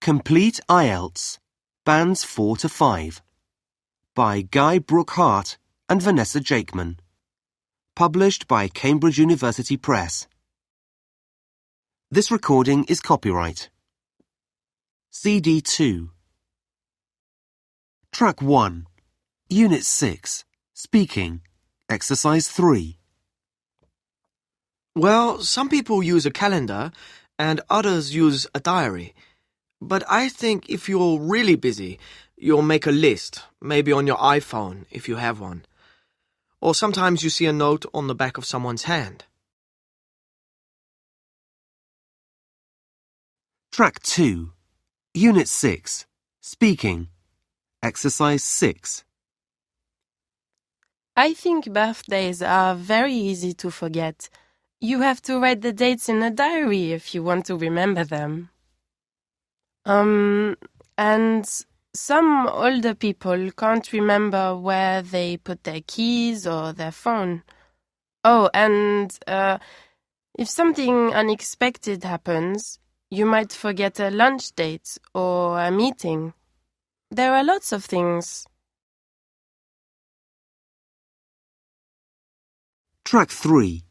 Complete IELTS, Bands 4 to 5, by Guy Brooke-Hart and Vanessa Jakeman. Published by Cambridge University Press. This recording is copyright. CD 2. Track 1, Unit 6, Speaking, Exercise 3. Well, some people use a calendar and others use a diary. But I think if you're really busy, you'll make a list, maybe on your iPhone if you have one. Or sometimes you see a note on the back of someone's hand. Track 2, Unit 6, Speaking, Exercise 6. I think birthdays are very easy to forget. You have to write the dates in a diary if you want to remember them. And some older people can't remember where they put their keys or their phone. Oh, and if something unexpected happens, you might forget a lunch date or a meeting. There are lots of things. Track 3,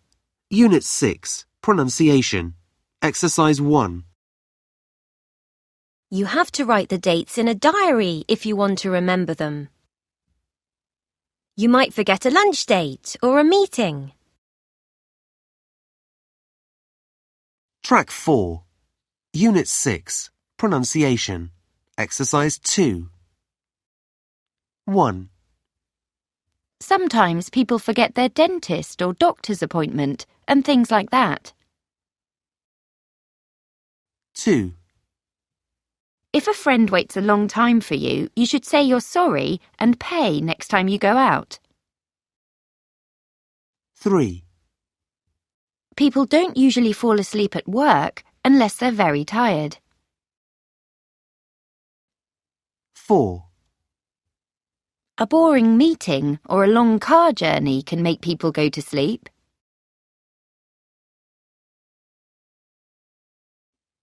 Unit 6, Pronunciation, Exercise 1. You have to write the dates in a diary if you want to remember them. You might forget a lunch date or a meeting. Track 4, Unit 6, Pronunciation, Exercise 2. 1, Sometimes people forget their dentist or doctor's appointment and things like that. 2, If a friend waits a long time for you, you should say you're sorry and pay next time you go out. 3, People don't usually fall asleep at work unless they're very tired. 4, A boring meeting or a long car journey can make people go to sleep.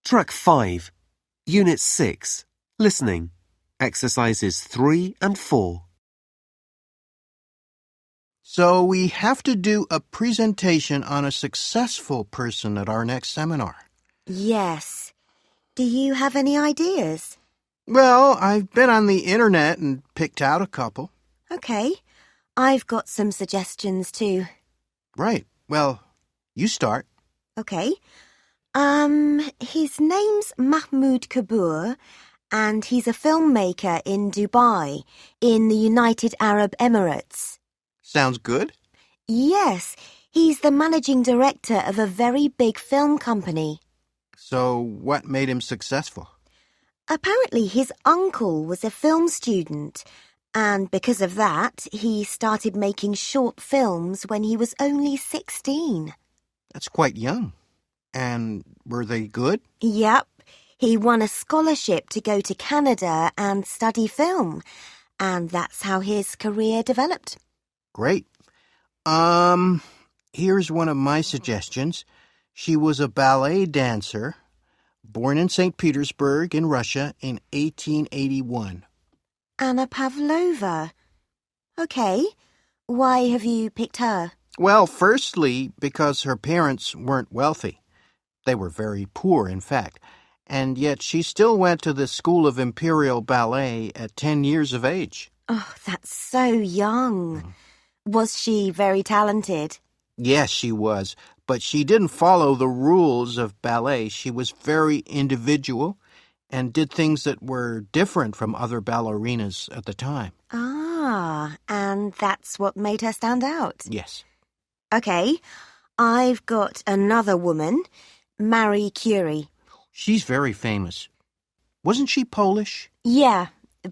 Track 5, Unit 6, Listening, Exercises 3 and 4. So we have to do a presentation on a successful person at our next seminar. Yes. Do you have any ideas? Well, I've been on the internet and picked out a couple. Okay. I've got some suggestions too. Right. Well, you start. Okay. His name's Mahmoud Kabur, and he's a filmmaker in Dubai, in the United Arab Emirates. Sounds good. Yes, he's the managing director of a very big film company. So what made him successful? Apparently his uncle was a film student, and because of that, he started making short films when he was only 16. That's quite young. And were they good? Yep, he won a scholarship to go to Canada and study film, and that's how his career developed. Great. Here's one of my suggestions. She was a ballet dancer, born in St. Petersburg in Russia in 1881. Anna Pavlova. Okay, why have you picked her? Well, firstly, because her parents weren't wealthy. They were very poor, in fact, and yet she still went to the School of Imperial Ballet at 10 years of age. Oh, that's so young. Was she very talented? Yes, she was, but she didn't follow the rules of ballet. She was very individual and did things that were different from other ballerinas at the time. Ah, and that's what made her stand out. Yes. Okay, I've got another woman, Marie Curie. She's very famous. Wasn't she Polish? Yeah,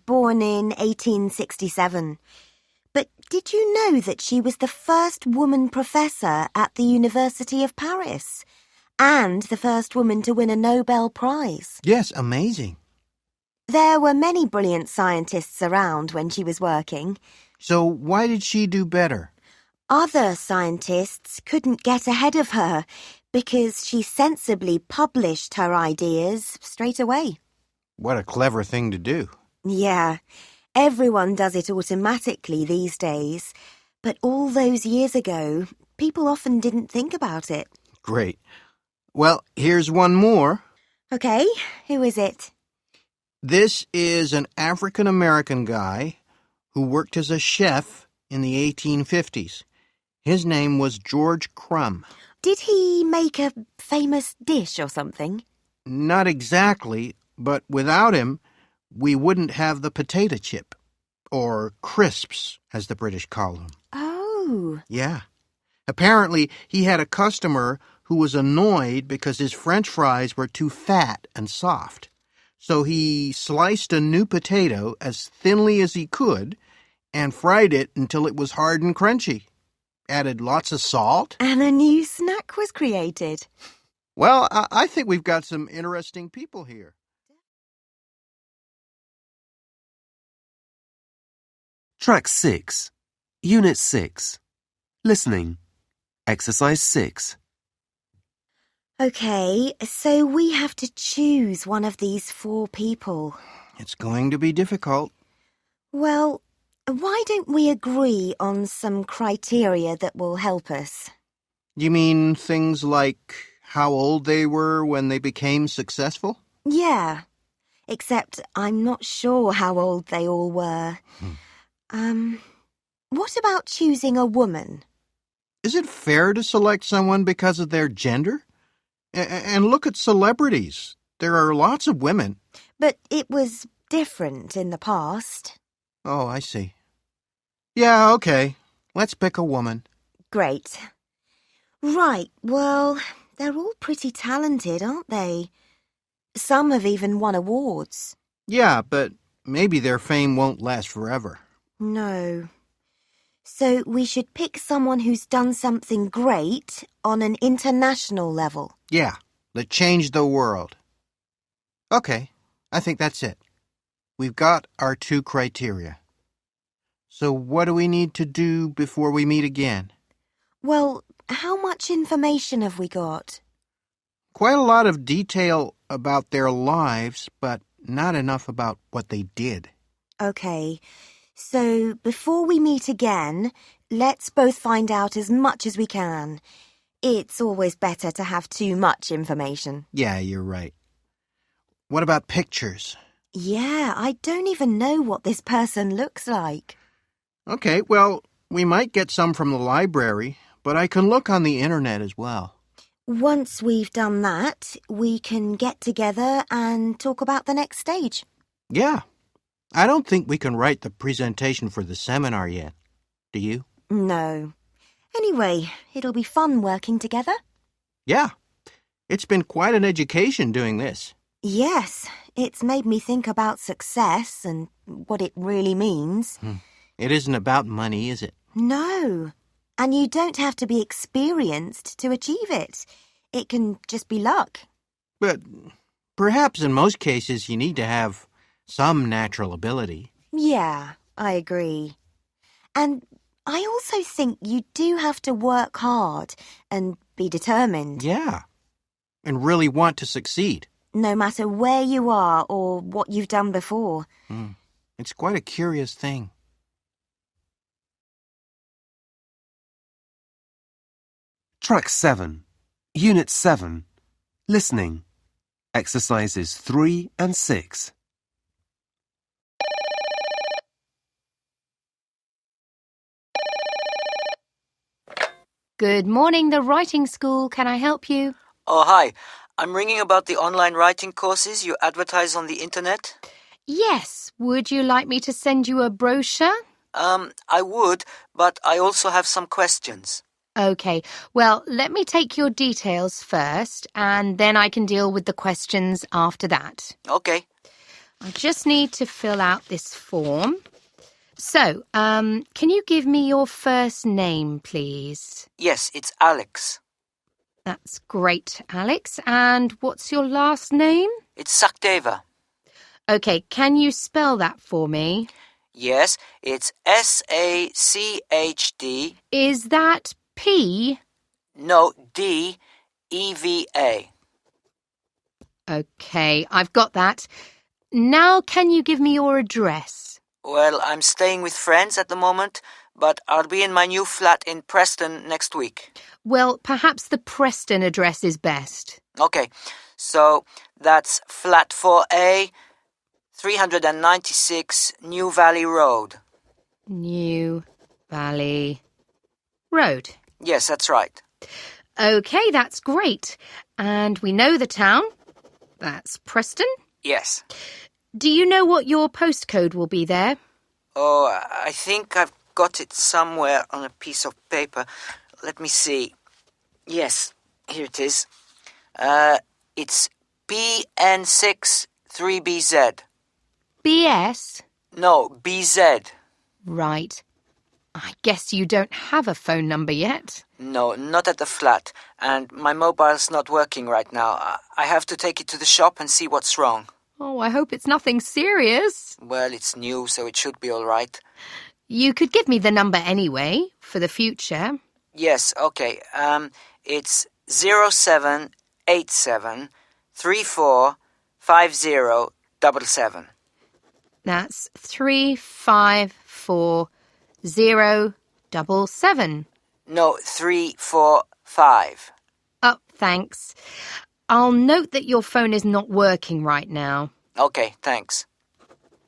born in 1867. But did you know that she was the first woman professor at the University of Paris and the first woman to win a Nobel Prize? Yes, amazing. There were many brilliant scientists around when she was working. So why did she do better? Other scientists couldn't get ahead of her because she sensibly published her ideas straight away. What a clever thing to do. Yeah, everyone does it automatically these days. But all those years ago, people often didn't think about it. Great. Well, here's one more. Okay, who is it? This is an African-American guy who worked as a chef in the 1850s. His name was George Crumb. Did he make a famous dish or something? Not exactly, but without him, we wouldn't have the potato chip, or crisps, as the British call them. Oh. Yeah. Apparently, he had a customer who was annoyed because his French fries were too fat and soft. So he sliced a new potato as thinly as he could and fried it until it was hard and crunchy. Added lots of salt. And a new snack was created. Well, I think we've got some interesting people here. Track 6, Unit 6. Listening. Exercise 6. Okay, so we have to choose one of these 4 people. It's going to be difficult. Well, why don't we agree on some criteria that will help us? You mean things like how old they were when they became successful? Yeah, except I'm not sure how old they all were. What about choosing a woman? Is it fair to select someone because of their gender? And look at celebrities. There are lots of women. But it was different in the past. Oh, I see. Yeah, okay. Let's pick a woman. Great. Right, well, they're all pretty talented, aren't they? Some have even won awards. Yeah, but maybe their fame won't last forever. No. So we should pick someone who's done something great on an international level. Yeah, that changed the world. Okay, I think that's it. We've got our 2 criteria. So what do we need to do before we meet again? Well, how much information have we got? Quite a lot of detail about their lives, but not enough about what they did. Okay, so before we meet again, let's both find out as much as we can. It's always better to have too much information. Yeah, you're right. What about pictures? Yeah, I don't even know what this person looks like. Okay, well, we might get some from the library, but I can look on the internet as well. Once we've done that, we can get together and talk about the next stage. Yeah. I don't think we can write the presentation for the seminar yet. Do you? No. Anyway, it'll be fun working together. Yeah. It's been quite an education doing this. Yes, it's made me think about success and what it really means. It isn't about money, is it? No. And you don't have to be experienced to achieve it. It can just be luck. But perhaps in most cases you need to have some natural ability. Yeah, I agree. And I also think you do have to work hard and be determined. Yeah. And really want to succeed. No matter where you are or what you've done before. It's quite a curious thing. Track 7, Unit 7. Listening. Exercises 3 and 6. Good morning, the writing school. Can I help you? Oh, hi. I'm ringing about the online writing courses you advertise on the internet. Yes. Would you like me to send you a brochure? I would, but I also have some questions. Okay. Well, let me take your details first, and then I can deal with the questions after that. Okay. I just need to fill out this form. So, can you give me your first name, please? Yes, it's Alex. That's great, Alex. And what's your last name? It's Sakdeva. Okay, can you spell that for me? Yes, it's S-A-C-H-D. Is that P? No, D-E-V-A. Okay, I've got that. Now can you give me your address? Well, I'm staying with friends at the moment, but I'll be in my new flat in Preston next week. Well, perhaps the Preston address is best. Okay, so that's flat 4A, 396 New Valley Road. New Valley Road. Yes, that's right. OK, that's great. And we know the town. That's Preston. Yes. Do you know what your postcode will be there? Oh, I think I've got it somewhere on a piece of paper. Let me see. Yes, here it is. It's BN6 3BZ. BS? No, BZ. Right. I guess you don't have a phone number yet. No, not at the flat. And my mobile's not working right now. I have to take it to the shop and see what's wrong. Oh, I hope it's nothing serious. Well, it's new, so it should be all right. You could give me the number anyway, for the future. Yes, okay. It's 0787 345077. That's 354077. No, 345. Oh, thanks. I'll note that your phone is not working right now. Okay, thanks.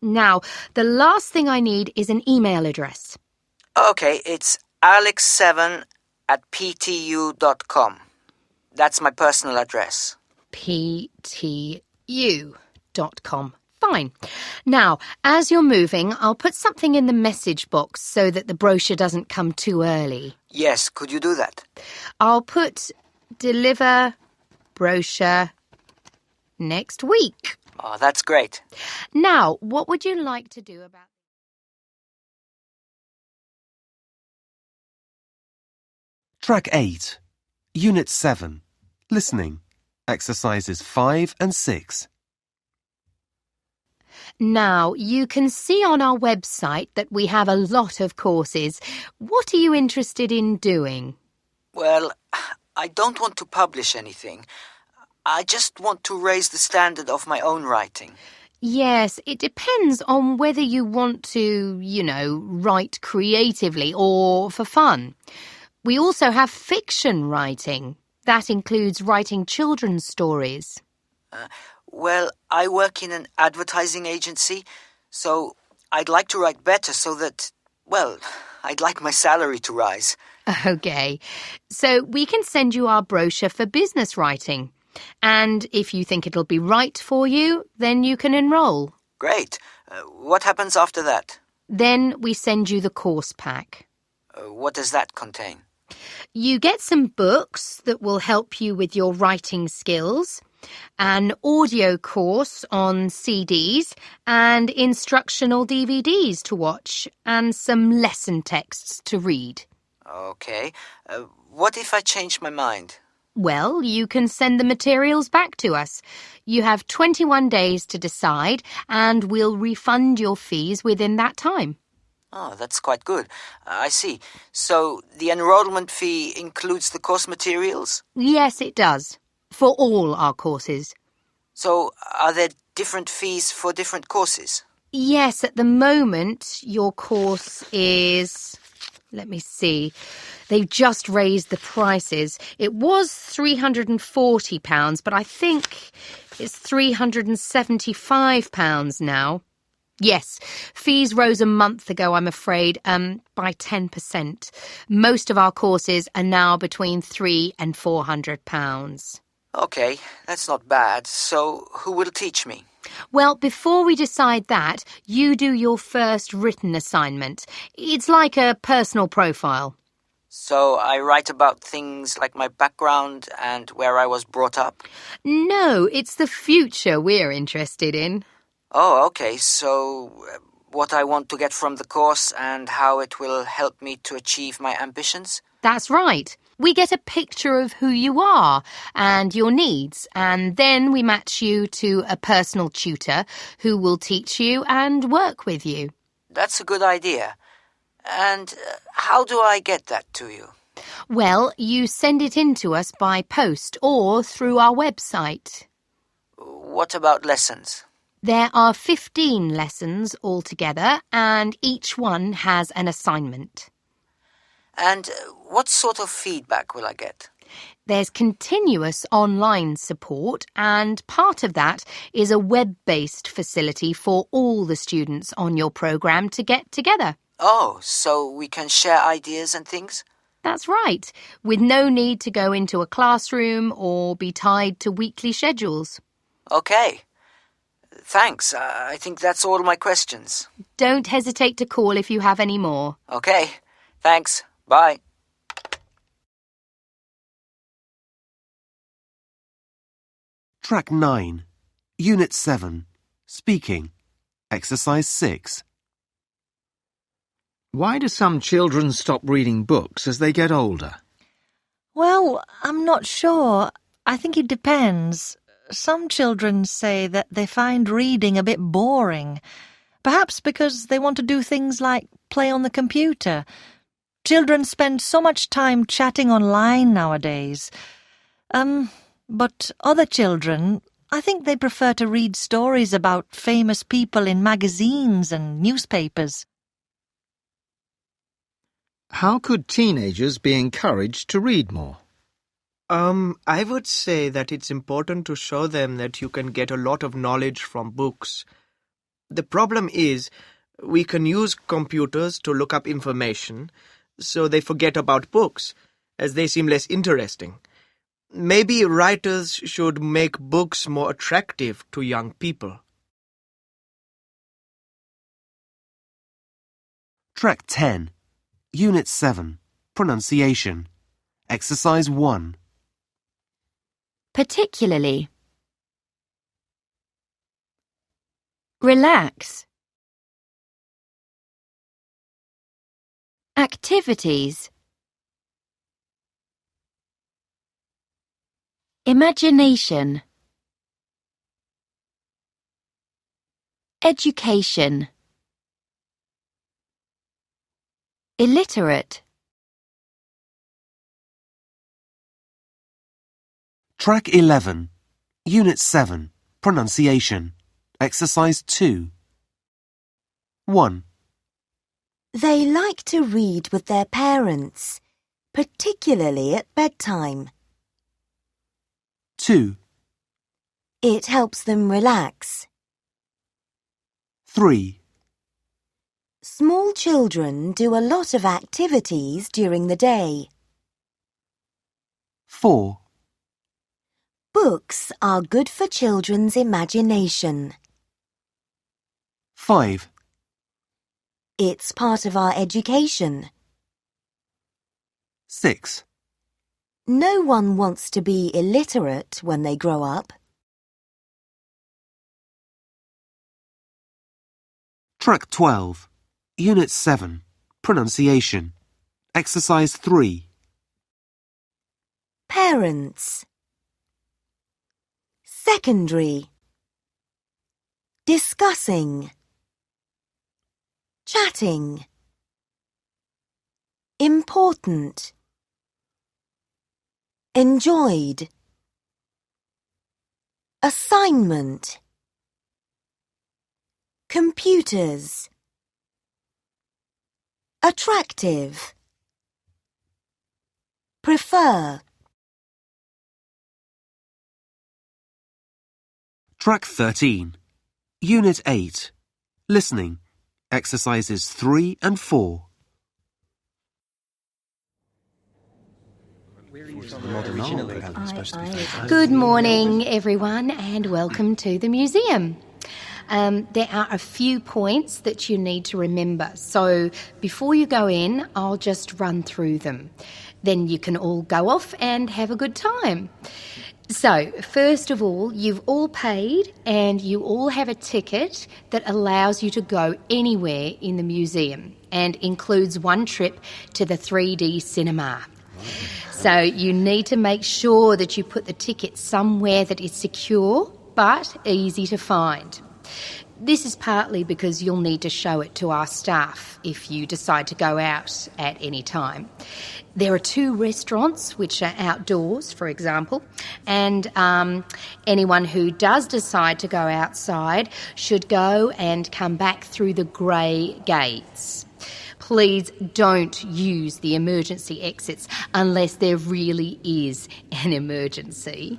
Now, the last thing I need is an email address. Okay, it's alex7@ptu.com. That's my personal address. ptu.com. Fine. Now, as you're moving, I'll put something in the message box so that the brochure doesn't come too early. Yes, could you do that? I'll put deliver brochure next week. Oh, that's great. Now, what would you like to do about... Track 8. Unit 7. Listening. Exercises 5 and 6. Now, you can see on our website that we have a lot of courses. What are you interested in doing? Well, I don't want to publish anything. I just want to raise the standard of my own writing. Yes, it depends on whether you want to, write creatively or for fun. We also have fiction writing. That includes writing children's stories. Well, I work in an advertising agency, so I'd like to write better so that, I'd like my salary to rise. OK, so we can send you our brochure for business writing. And if you think it'll be right for you, then you can enroll. Great. What happens after that? Then we send you the course pack. What does that contain? You get some books that will help you with your writing skills, an audio course on CDs and instructional DVDs to watch, and some lesson texts to read. Okay. What if I change my mind? Well, you can send the materials back to us. You have 21 days to decide, and we'll refund your fees within that time. Oh, that's quite good. I see. So the enrollment fee includes the course materials? Yes, it does. For all our courses. So are there different fees for different courses? Yes, at the moment, your course is... Let me see. They've just raised the prices. It was £340, but I think it's £375 now. Yes, fees rose a month ago, I'm afraid, by 10%. Most of our courses are now between £300 and £400. Okay, that's not bad. So who will teach me? Well, before we decide that, you do your first written assignment. It's like a personal profile. So I write about things like my background and where I was brought up? No, it's the future we're interested in. Oh, okay. So what I want to get from the course and how it will help me to achieve my ambitions? That's right. We get a picture of who you are and your needs, and then we match you to a personal tutor who will teach you and work with you. That's a good idea. And how do I get that to you? Well, you send it in to us by post or through our website. What about lessons? There are 15 lessons altogether, and each one has an assignment. And what sort of feedback will I get? There's continuous online support, and part of that is a web-based facility for all the students on your programme to get together. Oh, so we can share ideas and things? That's right, with no need to go into a classroom or be tied to weekly schedules. Okay. Thanks. I think that's all my questions. Don't hesitate to call if you have any more. Okay. Thanks. Bye. Track 9. Unit 7. Speaking. Exercise 6. Why do some children stop reading books as they get older? Well, I'm not sure. I think it depends. Some children say that they find reading a bit boring, perhaps because they want to do things like play on the computer. Children spend so much time chatting online nowadays. But other children, I think they prefer to read stories about famous people in magazines and newspapers. How could teenagers be encouraged to read more? I would say that it's important to show them that you can get a lot of knowledge from books. The problem is, we can use computers to look up information, so they forget about books, as they seem less interesting. Maybe writers should make books more attractive to young people. Track 10. Unit 7. Pronunciation. Exercise 1. Particularly. Relax. Activities. Imagination. Education. Illiterate. Track 11. Unit 7. Pronunciation. Exercise 2. 1. They like to read with their parents, particularly at bedtime. 2. It helps them relax. 3. Small children do a lot of activities during the day. 4. Books are good for children's imagination. 5. It's part of our education. 6. No one wants to be illiterate when they grow up. Track 12. Unit 7. Pronunciation. Exercise 3. Parents. Secondary. Discussing. Chatting. Important. Enjoyed. Assignment. Computers. Attractive. Prefer. Track 13. Unit 8. Listening. Exercises 3 and 4. Good morning, everyone, and welcome to the museum. There are a few points that you need to remember. So before you go in, I'll just run through them. Then you can all go off and have a good time. So, first of all, you've all paid and you all have a ticket that allows you to go anywhere in the museum and includes one trip to the 3D cinema. So you need to make sure that you put the ticket somewhere that is secure but easy to find. This is partly because you'll need to show it to our staff if you decide to go out at any time. There are 2 restaurants which are outdoors, for example, and anyone who does decide to go outside should go and come back through the grey gates. Please don't use the emergency exits unless there really is an emergency.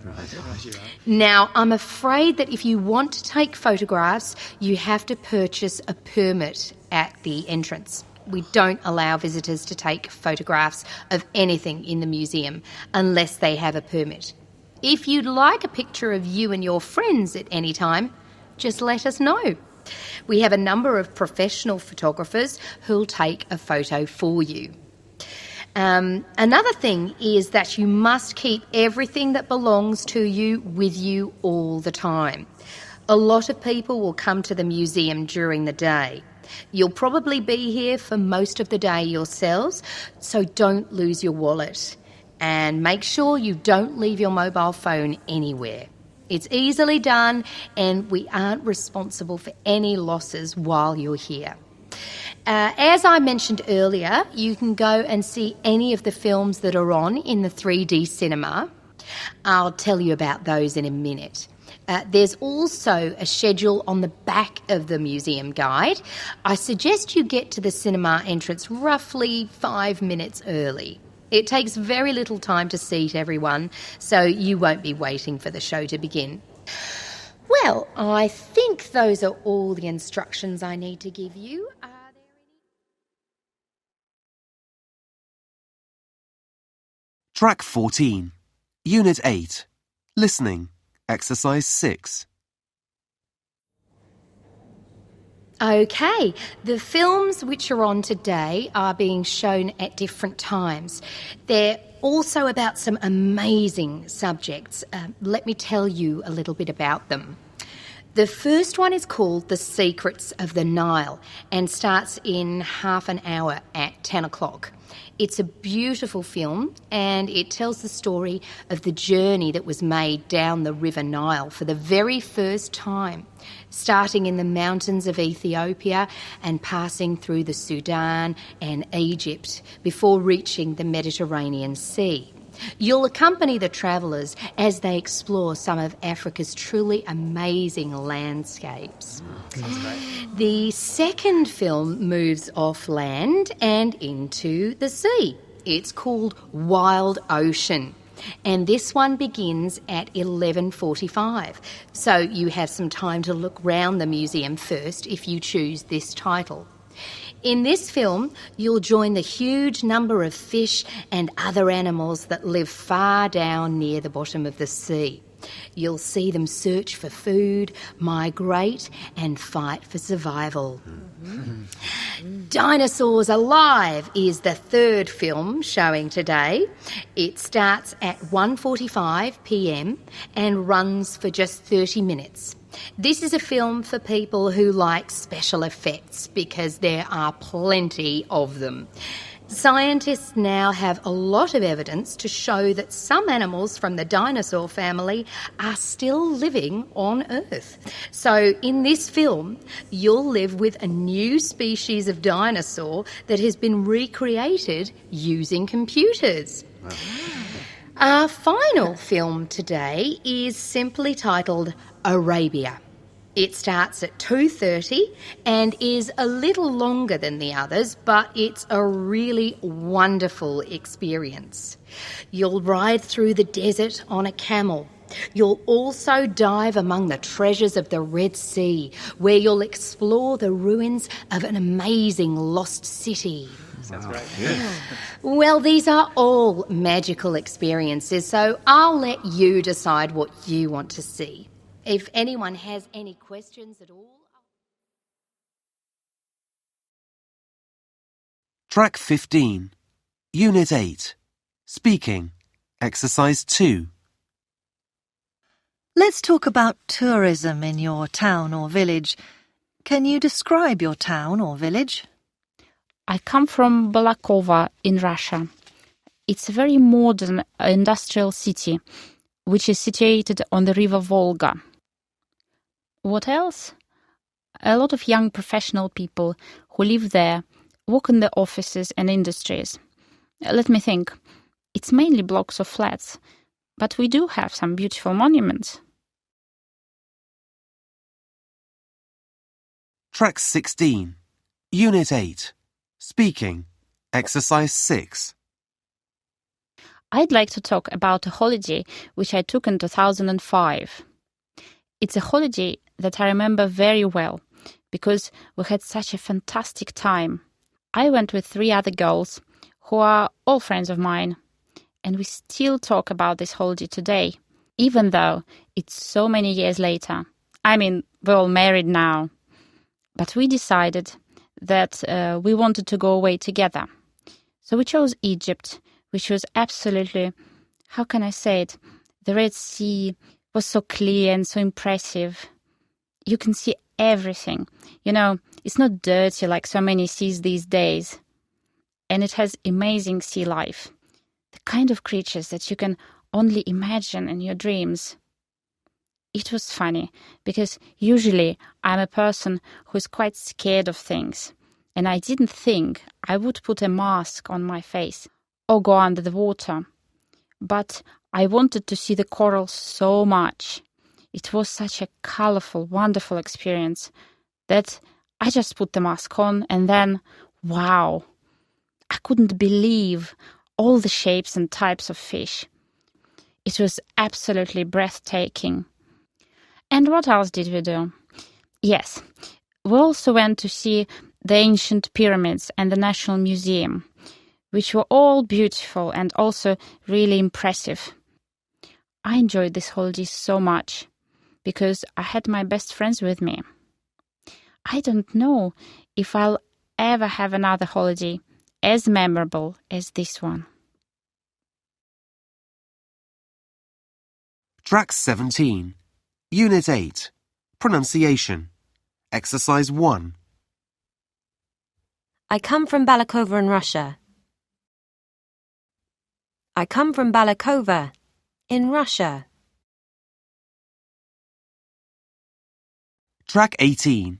Now, I'm afraid that if you want to take photographs, you have to purchase a permit at the entrance. We don't allow visitors to take photographs of anything in the museum unless they have a permit. If you'd like a picture of you and your friends at any time, just let us know. We have a number of professional photographers who'll take a photo for you. Another thing is that you must keep everything that belongs to you with you all the time. A lot of people will come to the museum during the day. You'll probably be here for most of the day yourselves, so don't lose your wallet. And make sure you don't leave your mobile phone anywhere. It's easily done, and we aren't responsible for any losses while you're here. As I mentioned earlier, you can go and see any of the films that are on in the 3D cinema. I'll tell you about those in a minute. There's also a schedule on the back of the museum guide. I suggest you get to the cinema entrance roughly 5 minutes early. It takes very little time to seat everyone, so you won't be waiting for the show to begin. Well, I think those are all the instructions I need to give you. Are there any... Track 14. Unit 8. Listening. Exercise 6. Okay, the films which are on today are being shown at different times. They're also about some amazing subjects. Let me tell you a little bit about them. The first one is called The Secrets of the Nile and starts in half an hour at 10 o'clock. It's a beautiful film and it tells the story of the journey that was made down the River Nile for the very first time, starting in the mountains of Ethiopia and passing through the Sudan and Egypt before reaching the Mediterranean Sea. You'll accompany the travellers as they explore some of Africa's truly amazing landscapes. The second film moves off land and into the sea. It's called Wild Ocean, and this one begins at 11:45. So you have some time to look round the museum first if you choose this title. In this film, you'll join the huge number of fish and other animals that live far down near the bottom of the sea. You'll see them search for food, migrate, and fight for survival. Dinosaurs Alive is the third film showing today. It starts at 1:45 p.m. and runs for just 30 minutes. This is a film for people who like special effects because there are plenty of them. Scientists now have a lot of evidence to show that some animals from the dinosaur family are still living on Earth. So in this film, you'll live with a new species of dinosaur that has been recreated using computers. Our final film today is simply titled Arabia. It starts at 2:30 and is a little longer than the others, but it's a really wonderful experience. You'll ride through the desert on a camel. You'll also dive among the treasures of the Red Sea, where you'll explore the ruins of an amazing lost city. Sounds great. Yeah. Well, these are all magical experiences, so I'll let you decide what you want to see. If anyone has any questions at all... Track 15. Unit 8. Speaking. Exercise 2. Let's talk about tourism in your town or village. Can you describe your town or village? I come from Balakova in Russia. It's a very modern industrial city, which is situated on the river Volga. What else? A lot of young professional people who live there work in the offices and industries. Let me think. It's mainly blocks of flats, but we do have some beautiful monuments. Track 16. Unit 8. Speaking. Exercise 6. I'd like to talk about a holiday which I took in 2005. It's a holiday that I remember very well because we had such a fantastic time. I went with 3 other girls who are all friends of mine, and we still talk about this holiday today, even though it's so many years later. I mean, we're all married now. But we decided that we wanted to go away together. So we chose Egypt, which was absolutely, how can I say it? The Red Sea was so clear and so impressive. You can see everything. You know, it's not dirty like so many seas these days. And it has amazing sea life. The kind of creatures that you can only imagine in your dreams. It was funny, because usually I'm a person who's quite scared of things. And I didn't think I would put a mask on my face or go under the water. But I wanted to see the corals so much. It was such a colorful, wonderful experience that I just put the mask on and then, wow, I couldn't believe all the shapes and types of fish. It was absolutely breathtaking. And what else did we do? Yes, we also went to see the ancient pyramids and the National Museum, which were all beautiful and also really impressive. I enjoyed this holiday so much because I had my best friends with me. I don't know if I'll ever have another holiday as memorable as this one. Track 17. Unit 8. Pronunciation. Exercise 1. I come from Balakova in Russia. I come from Balakova in Russia. Track 18.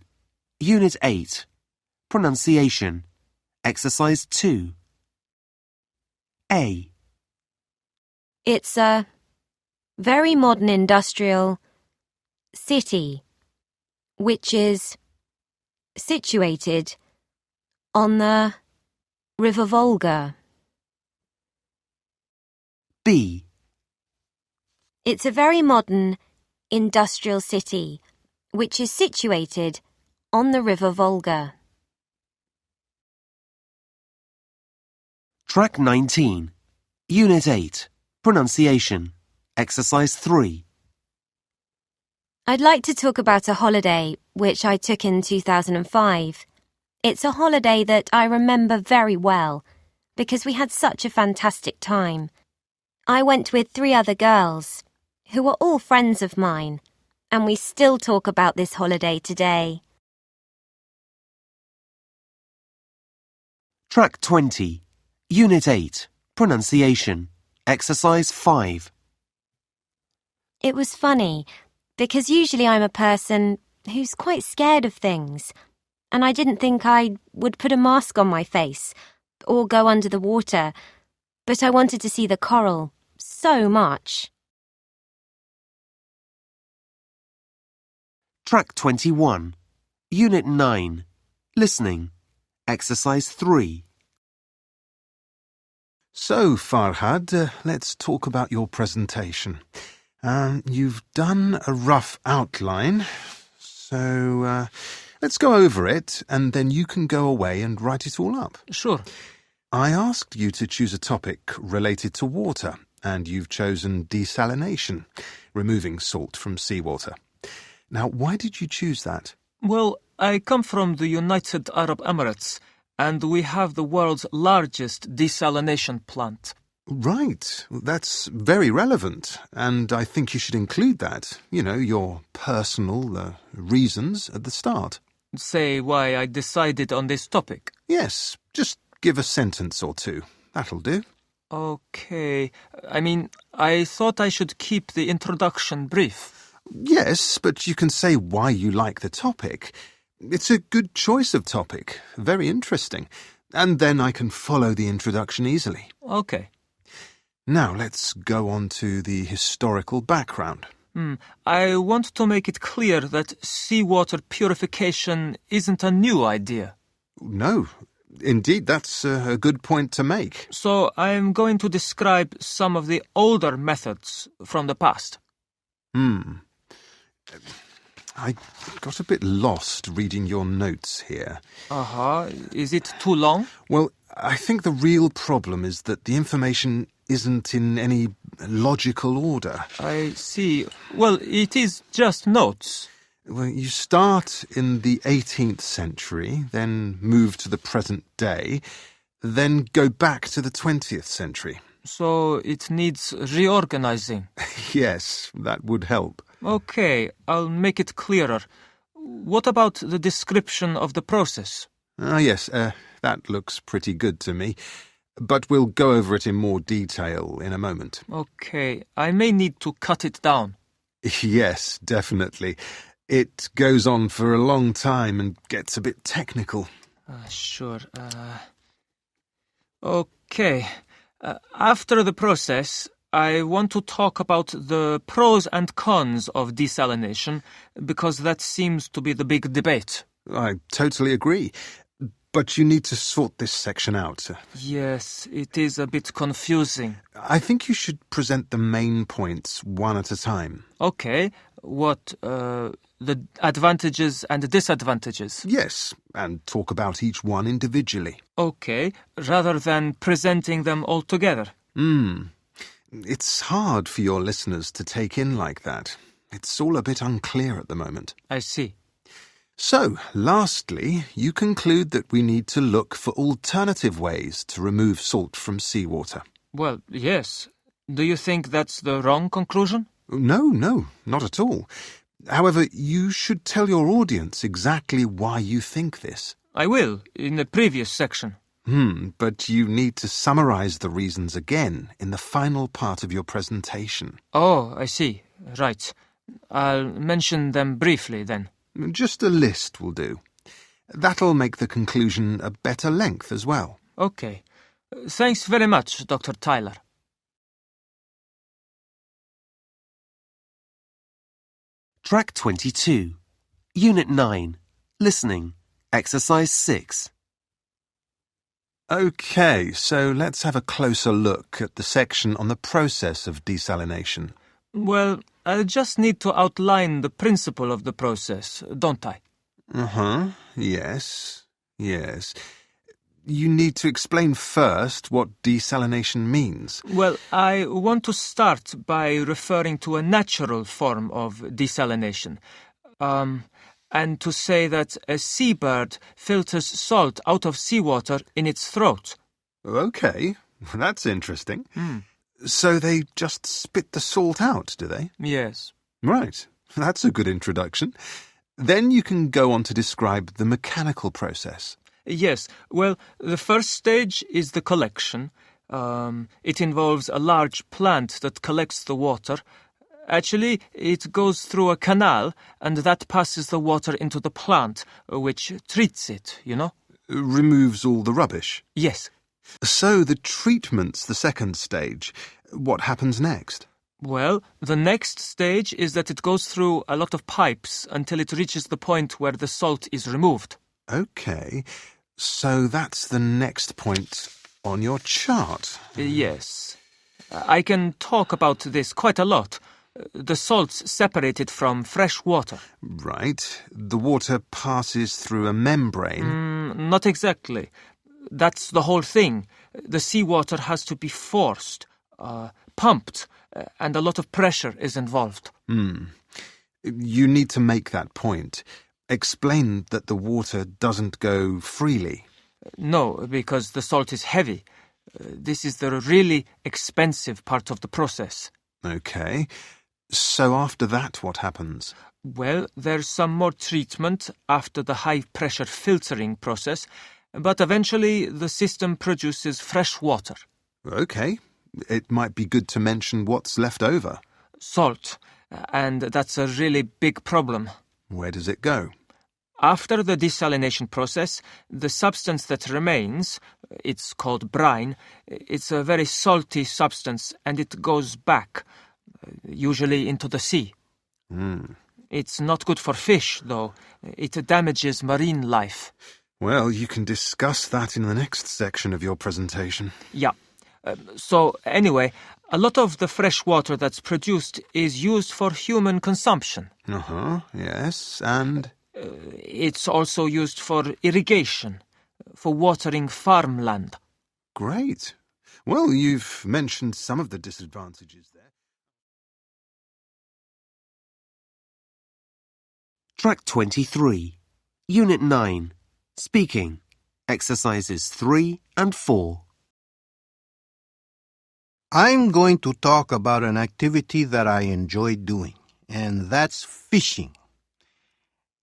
Unit 8. Pronunciation. Exercise 2. A. It's a very modern industrial city, which is situated on the River Volga. B. It's a very modern industrial city, which is situated on the River Volga. Track 19. Unit 8. Pronunciation. Exercise 3. I'd like to talk about a holiday which I took in 2005. It's a holiday that I remember very well because we had such a fantastic time. I went with 3 other girls who were all friends of mine, and we still talk about this holiday today. Track 20. Unit 8. Pronunciation. Exercise 5. It was funny because usually I'm a person who's quite scared of things, and I didn't think I would put a mask on my face or go under the water, but I wanted to see the coral so much. Track 21. Unit 9. Listening. Exercise 3. So, Farhad, let's talk about your presentation. You've done a rough outline, so let's go over it, and then you can go away and write it all up. Sure. I asked you to choose a topic related to water, and you've chosen desalination, removing salt from seawater. Now, why did you choose that? Well, I come from the United Arab Emirates, and we have the world's largest desalination plant. Right, that's very relevant, and I think you should include that, your personal reasons at the start. Say why I decided on this topic. Yes, just give a sentence or two. That'll do. Okay, I thought I should keep the introduction brief. Yes, but you can say why you like the topic. It's a good choice of topic. Very interesting. And then I can follow the introduction easily. Okay. Now let's go on to the historical background. I want to make it clear that seawater purification isn't a new idea. No, indeed, that's a good point to make. So I'm going to describe some of the older methods from the past. I got a bit lost reading your notes here. Is it too long? Well, I think the real problem is that the information isn't in any logical order. I see. Well, it is just notes. Well, you start in the 18th century, then move to the present day, then go back to the 20th century. So it needs reorganizing. Yes, that would help. Okay, I'll make it clearer. What about the description of the process? Yes, that looks pretty good to me. But we'll go over it in more detail in a moment. Okay, I may need to cut it down. Yes, definitely. It goes on for a long time and gets a bit technical. Sure. Okay. After the process, I want to talk about the pros and cons of desalination, because that seems to be the big debate. I totally agree. But you need to sort this section out. Yes, it is a bit confusing. I think you should present the main points one at a time. Okay. What, the advantages and disadvantages? Yes, and talk about each one individually. Okay, rather than presenting them all together. It's hard for your listeners to take in like that. It's all a bit unclear at the moment. I see. So, lastly, you conclude that we need to look for alternative ways to remove salt from seawater. Well, yes. Do you think that's the wrong conclusion? No, not at all. However, you should tell your audience exactly why you think this. I will, in the previous section. But you need to summarize the reasons again in the final part of your presentation. Oh, I see. Right. I'll mention them briefly then. Just a list will do. That'll make the conclusion a better length as well. Okay. Thanks very much, Dr. Tyler. Track 22. Unit 9. Listening. Exercise 6. Okay, so let's have a closer look at the section on the process of desalination. Well, I just need to outline the principle of the process, don't I? Yes. You need to explain first what desalination means. Well, I want to start by referring to a natural form of desalination. And to say that a seabird filters salt out of seawater in its throat. Okay, that's interesting. So they just spit the salt out, do they? Yes. Right, that's a good introduction. Then you can go on to describe the mechanical process. Yes, well, the first stage is the collection. It involves a large plant that collects the water. Actually, it goes through a canal, and that passes the water into the plant, which treats it, you know? Removes all the rubbish? Yes. So the treatment's the second stage. What happens next? Well, the next stage is that it goes through a lot of pipes until it reaches the point where the salt is removed. Okay, so that's the next point on your chart. Yes. I can talk about this quite a lot. The salt's separated from fresh water. Right. The water passes through a membrane. Not exactly. That's the whole thing. The seawater has to be forced, pumped, and a lot of pressure is involved. You need to make that point. Explain that the water doesn't go freely. No, because the salt is heavy. This is the really expensive part of the process. Okay. So after that, what happens? Well, there's some more treatment after the high-pressure filtering process, but eventually the system produces fresh water. Okay. It might be good to mention what's left over. Salt. And that's a really big problem. Where does it go? After the desalination process, the substance that remains, it's called brine, it's a very salty substance and it goes back, usually into the sea. It's not good for fish, though. It damages marine life. Well, you can discuss that in the next section of your presentation. Yeah. So, anyway, a lot of the fresh water that's produced is used for human consumption. Yes, and? It's also used for irrigation, for watering farmland. Great. Well, you've mentioned some of the disadvantages there. Track 23. Unit 9. Speaking. Exercises 3 and 4. I'm going to talk about an activity that I enjoy doing, and that's fishing.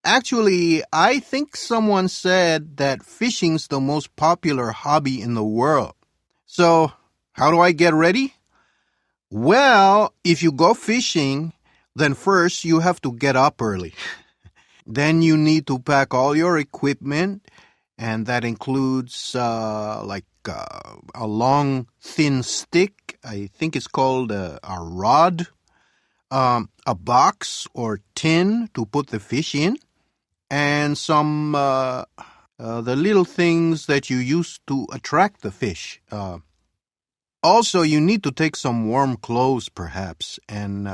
Actually, I think someone said that fishing's the most popular hobby in the world. So, how do I get ready? Well, if you go fishing, then first you have to get up early. Then you need to pack all your equipment, and that includes a long, thin stick. I think it's called a rod, a box or tin to put the fish in, and some the little things that you use to attract the fish. Also, you need to take some warm clothes, perhaps, and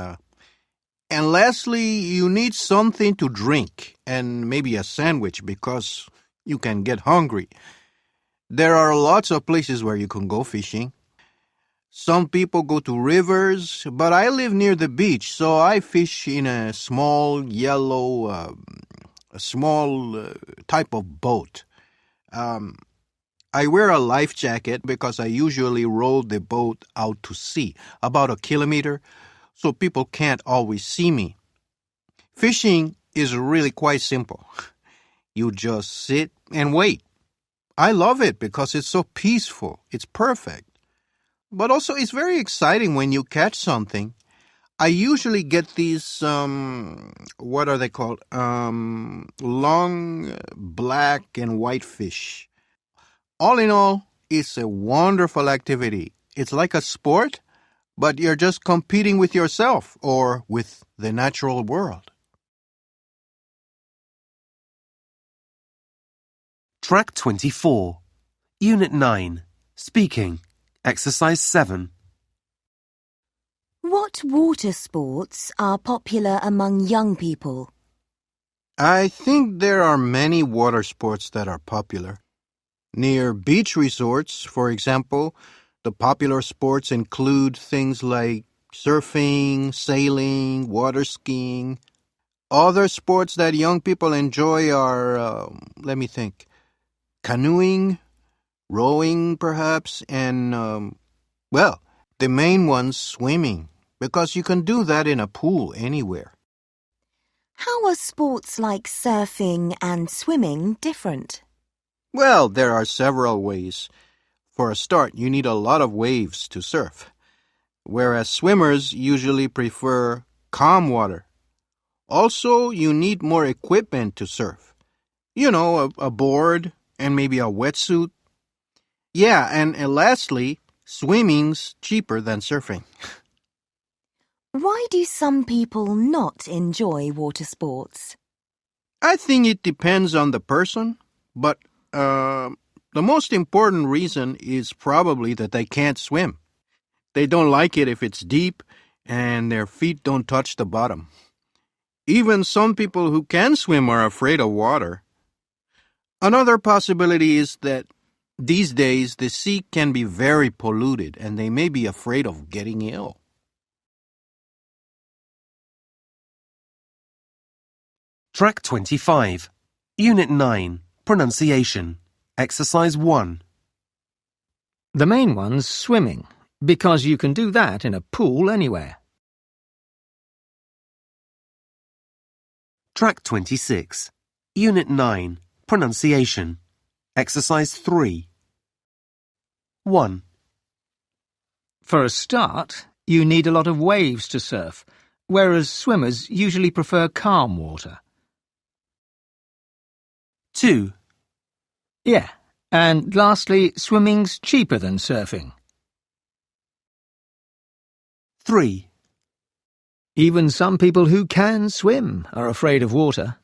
lastly, you need something to drink and maybe a sandwich because you can get hungry. There are lots of places where you can go fishing. Some people go to rivers, but I live near the beach, so I fish in a small yellow, type of boat. I wear a life jacket because I usually row the boat out to sea, about 1 kilometer, so people can't always see me. Fishing is really quite simple. You just sit and wait. I love it because it's so peaceful. It's perfect. But also it's very exciting when you catch something. I usually get these, what are they called? Long black and white fish. All in all, it's a wonderful activity. It's like a sport, but you're just competing with yourself or with the natural world. Track 24. Unit 9. Speaking. Exercise 7. What water sports are popular among young people? I think there are many water sports that are popular. Near beach resorts, for example, the popular sports include things like surfing, sailing, water skiing. Other sports that young people enjoy are, let me think, canoeing, rowing perhaps, and, the main one's swimming, because you can do that in a pool anywhere. How are sports like surfing and swimming different? Well, there are several ways. For a start, you need a lot of waves to surf, whereas swimmers usually prefer calm water. Also, you need more equipment to surf. You know, a board and maybe a wetsuit. Yeah, and lastly, swimming's cheaper than surfing. Why do some people not enjoy water sports? I think it depends on the person, but the most important reason is probably that they can't swim. They don't like it if it's deep and their feet don't touch the bottom. Even some people who can swim are afraid of water. Another possibility is that these days the sea can be very polluted and they may be afraid of getting ill. Track 25. Unit 9. Pronunciation. Exercise 1. The main one's swimming, because you can do that in a pool anywhere. Track 26. Unit 9. Pronunciation. Exercise 3. 1. For a start, you need a lot of waves to surf, whereas swimmers usually prefer calm water. 2, Yeah. And lastly, swimming's cheaper than surfing. 3, Even some people who can swim are afraid of water.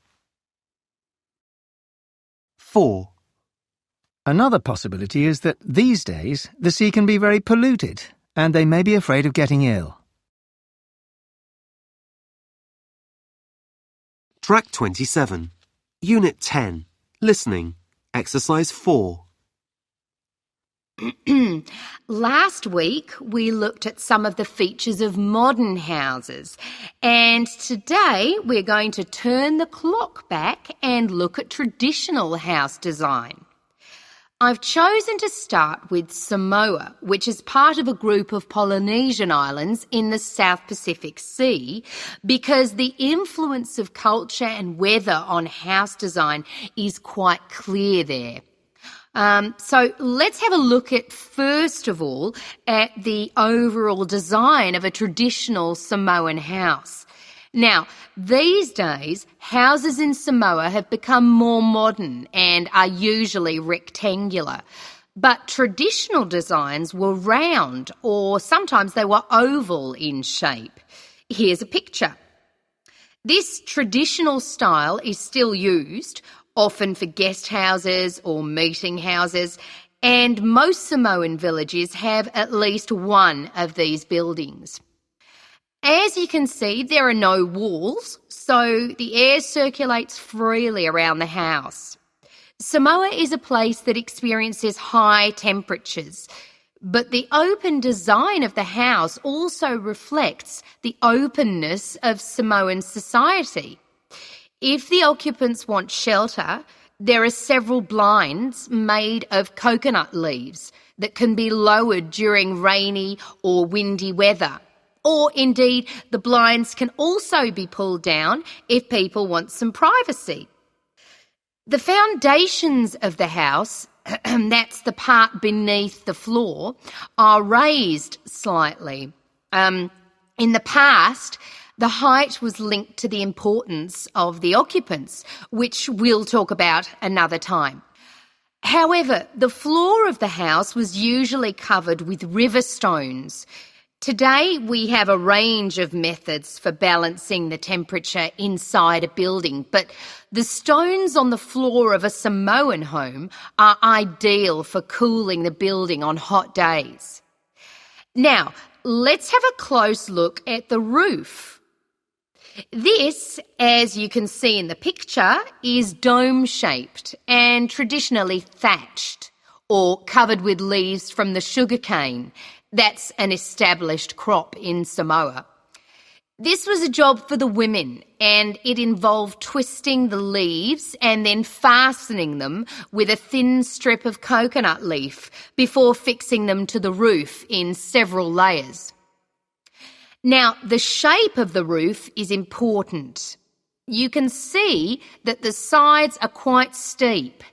4, Another possibility is that these days the sea can be very polluted and they may be afraid of getting ill. Track 27, Unit 10, Listening, Exercise 4. Last week, we looked at some of the features of modern houses, and today we're going to turn the clock back and look at traditional house design. I've chosen to start with Samoa, which is part of a group of Polynesian islands in the South Pacific Sea, because the influence of culture and weather on house design is quite clear there. So let's have a look at, first of all, at the overall design of a traditional Samoan house. Now, these days, houses in Samoa have become more modern and are usually rectangular. But traditional designs were round, or sometimes they were oval in shape. Here's a picture. This traditional style is still used, often for guest houses or meeting houses, and most Samoan villages have at least one of these buildings. As you can see, there are no walls, so the air circulates freely around the house. Samoa is a place that experiences high temperatures, but the open design of the house also reflects the openness of Samoan society. If the occupants want shelter, there are several blinds made of coconut leaves that can be lowered during rainy or windy weather. Or indeed, the blinds can also be pulled down if people want some privacy. The foundations of the house, that's the part beneath the floor, are raised slightly. In the past, the height was linked to the importance of the occupants, which we'll talk about another time. However, the floor of the house was usually covered with river stones. Today, we have a range of methods for balancing the temperature inside a building, but the stones on the floor of a Samoan home are ideal for cooling the building on hot days. Now, let's have a close look at the roof. This, as you can see in the picture, is dome-shaped and traditionally thatched or covered with leaves from the sugarcane. That's an established crop in Samoa. This was a job for the women, and it involved twisting the leaves and then fastening them with a thin strip of coconut leaf before fixing them to the roof in several layers. Now, the shape of the roof is important. You can see that the sides are quite steep,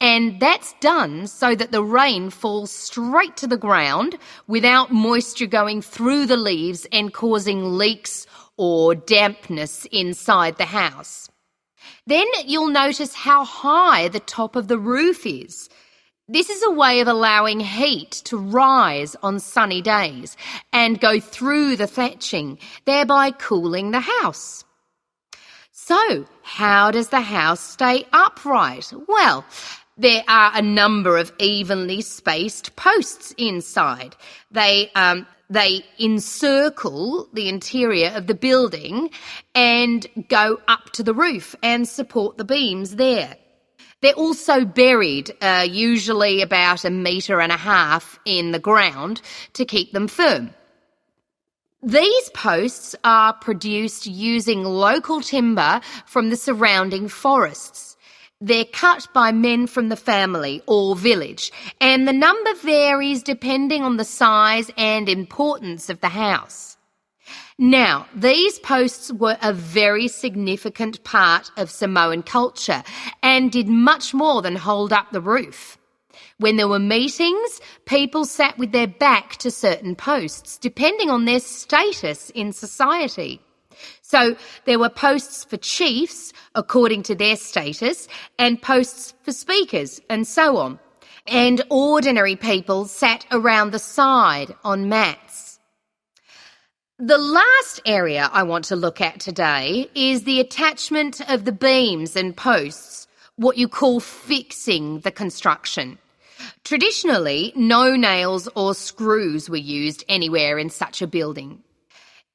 and that's done so that the rain falls straight to the ground without moisture going through the leaves and causing leaks or dampness inside the house. Then you'll notice how high the top of the roof is. This is a way of allowing heat to rise on sunny days and go through the thatching, thereby cooling the house. So, how does the house stay upright? Well, there are a number of evenly spaced posts inside. They encircle the interior of the building and go up to the roof and support the beams there. They're also buried, usually about 1.5 meters in the ground to keep them firm. These posts are produced using local timber from the surrounding forests. They're cut by men from the family or village, and the number varies depending on the size and importance of the house. Now, these posts were a very significant part of Samoan culture and did much more than hold up the roof. When there were meetings, people sat with their back to certain posts, depending on their status in society. So there were posts for chiefs, according to their status, and posts for speakers, and so on. And ordinary people sat around the side on mats. The last area I want to look at today is the attachment of the beams and posts, what you call fixing the construction. Traditionally, no nails or screws were used anywhere in such a building.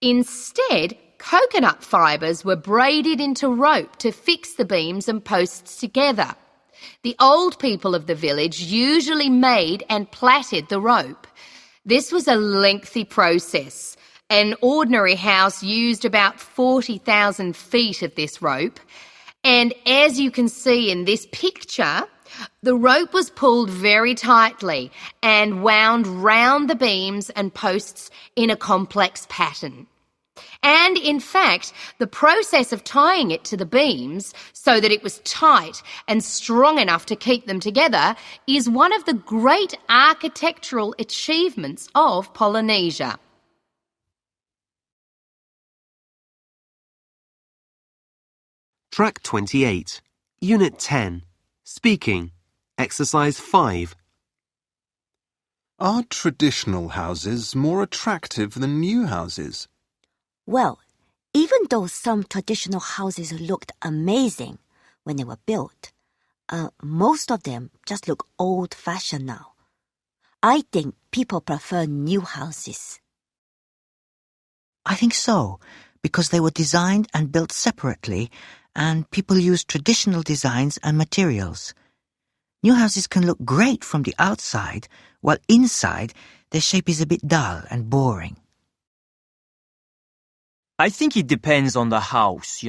Instead, coconut fibres were braided into rope to fix the beams and posts together. The old people of the village usually made and plaited the rope. This was a lengthy process. An ordinary house used about 40,000 feet of this rope. And as you can see in this picture, the rope was pulled very tightly and wound round the beams and posts in a complex pattern. And in fact, the process of tying it to the beams so that it was tight and strong enough to keep them together is one of the great architectural achievements of Polynesia. Track 28, Unit 10, Speaking, Exercise 5. Are traditional houses more attractive than new houses? Well, even though some traditional houses looked amazing when they were built, most of them just look old-fashioned now. I think people prefer new houses. I think so, because they were designed and built separately, and people use traditional designs and materials. New houses can look great from the outside, while inside their shape is a bit dull and boring. I think it depends on the house,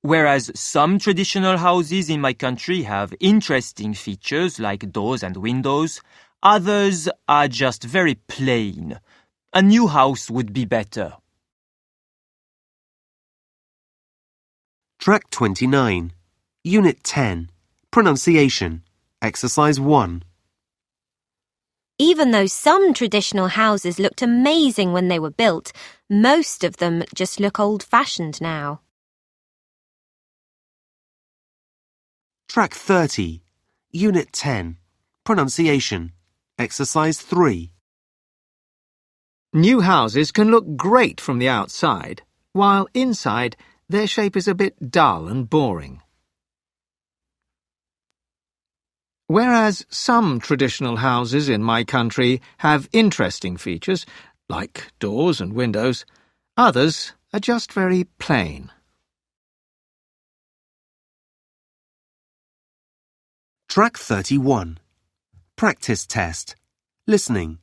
Whereas some traditional houses in my country have interesting features like doors and windows, others are just very plain. A new house would be better. Track 29, Unit 10, Pronunciation, Exercise 1. Even though some traditional houses looked amazing when they were built, most of them just look old-fashioned now. Track 30, Unit 10, Pronunciation, Exercise 3. New houses can look great from the outside, while inside their shape is a bit dull and boring. Whereas some traditional houses in my country have interesting features, like doors and windows, others are just very plain. Track 31, Practice Test, Listening,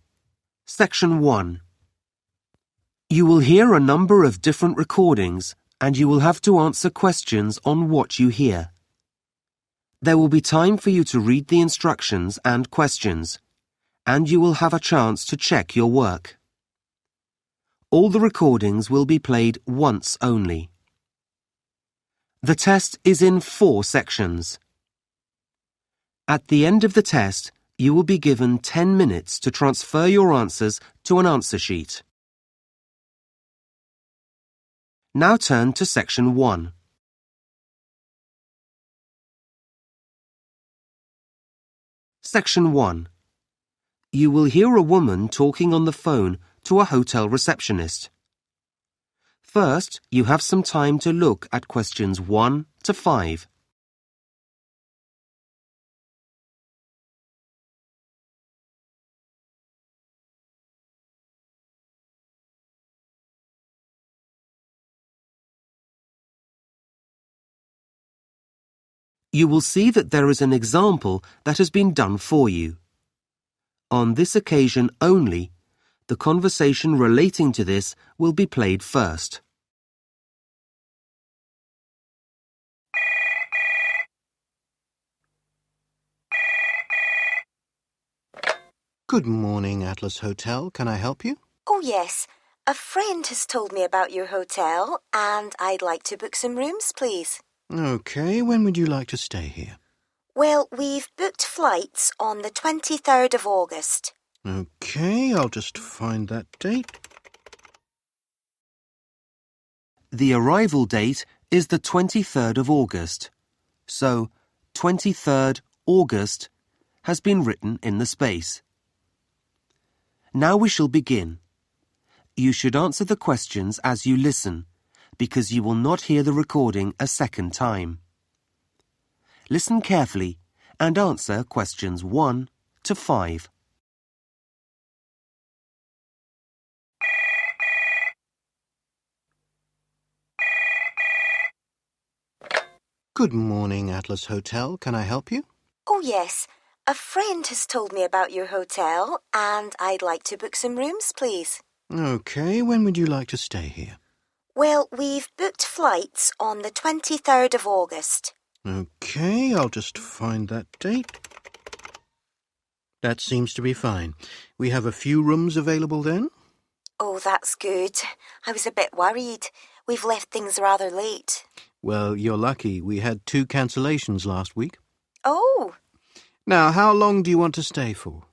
Section 1. You will hear a number of different recordings and you will have to answer questions on what you hear. There will be time for you to read the instructions and questions, and you will have a chance to check your work. All the recordings will be played once only. The test is in 4 sections. At the end of the test, you will be given 10 minutes to transfer your answers to an answer sheet. Now turn to Section 1. Section 1. You will hear a woman talking on the phone to a hotel receptionist. First, you have some time to look at questions 1 to 5. You will see that there is an example that has been done for you. On this occasion only, the conversation relating to this will be played first. Good morning, Atlas Hotel. Can I help you? Oh, yes. A friend has told me about your hotel, and I'd like to book some rooms, please. Okay, when would you like to stay here? Well, we've booked flights on the 23rd of August. Okay, I'll just find that date. The arrival date is the 23rd of August, so 23rd August has been written in the space. Now we shall begin. You should answer the questions as you listen, because you will not hear the recording a second time. Listen carefully and answer questions 1 to 5. Good morning, Atlas Hotel. Can I help you? Oh, yes. A friend has told me about your hotel, and I'd like to book some rooms, please. Okay, when would you like to stay here? Well, we've booked flights on the 23rd of August. Okay, I'll just find that date. That seems to be fine. We have a few rooms available then. Oh, that's good. I was a bit worried. We've left things rather late. Well, you're lucky. We had 2 cancellations last week. Oh. Now, how long do you want to stay for?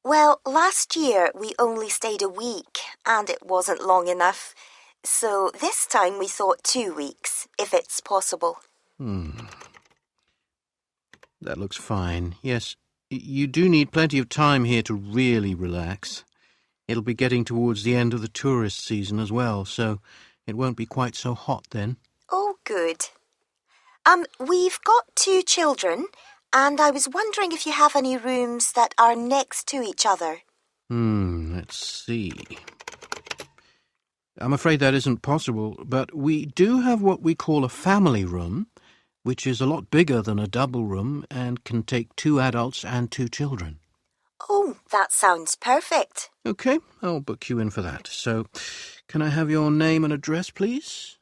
Well, last year we only stayed a week, and it wasn't long enough. So this time we thought 2 weeks, if it's possible. That looks fine. Yes, you do need plenty of time here to really relax. It'll be getting towards the end of the tourist season as well, so it won't be quite so hot then. Oh, good. We've got 2 children, and I was wondering if you have any rooms that are next to each other. Let's see. I'm afraid that isn't possible, but we do have what we call a family room, which is a lot bigger than a double room and can take 2 adults and 2 children. Oh, that sounds perfect. Okay, I'll book you in for that. So, can I have your name and address, please?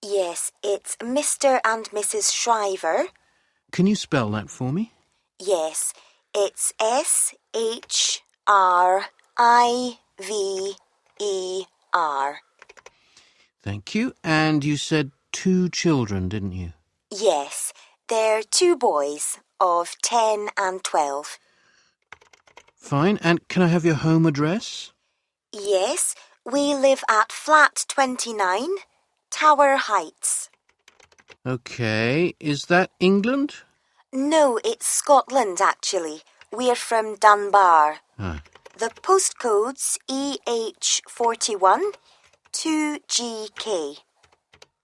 Yes, it's Mr. and Mrs. Shriver. Can you spell that for me? Yes, it's Shriver. Thank you. And you said 2 children, didn't you? Yes, they're 2 boys of 10 and 12. Fine. And can I have your home address? Yes, we live at flat 29, Tower Heights. Okay. Is that England? No, it's Scotland, actually. We're from Dunbar. The postcode's EH41 2GK.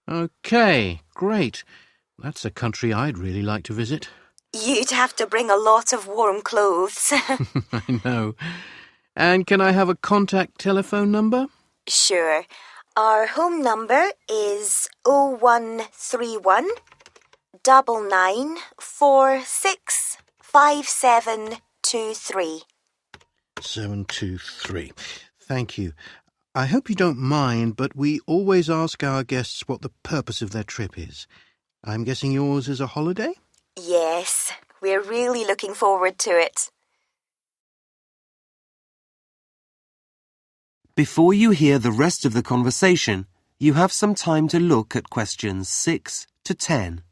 Okay, great. That's a country I'd really like to visit. You'd have to bring a lot of warm clothes. I know. And can I have a contact telephone number? Sure. Our home number is 0131 9946 5723. 723. Thank you. I hope you don't mind, but we always ask our guests what the purpose of their trip is. I'm guessing yours is a holiday? Yes, we're really looking forward to it. Before you hear the rest of the conversation, you have some time to look at questions 6 to 10.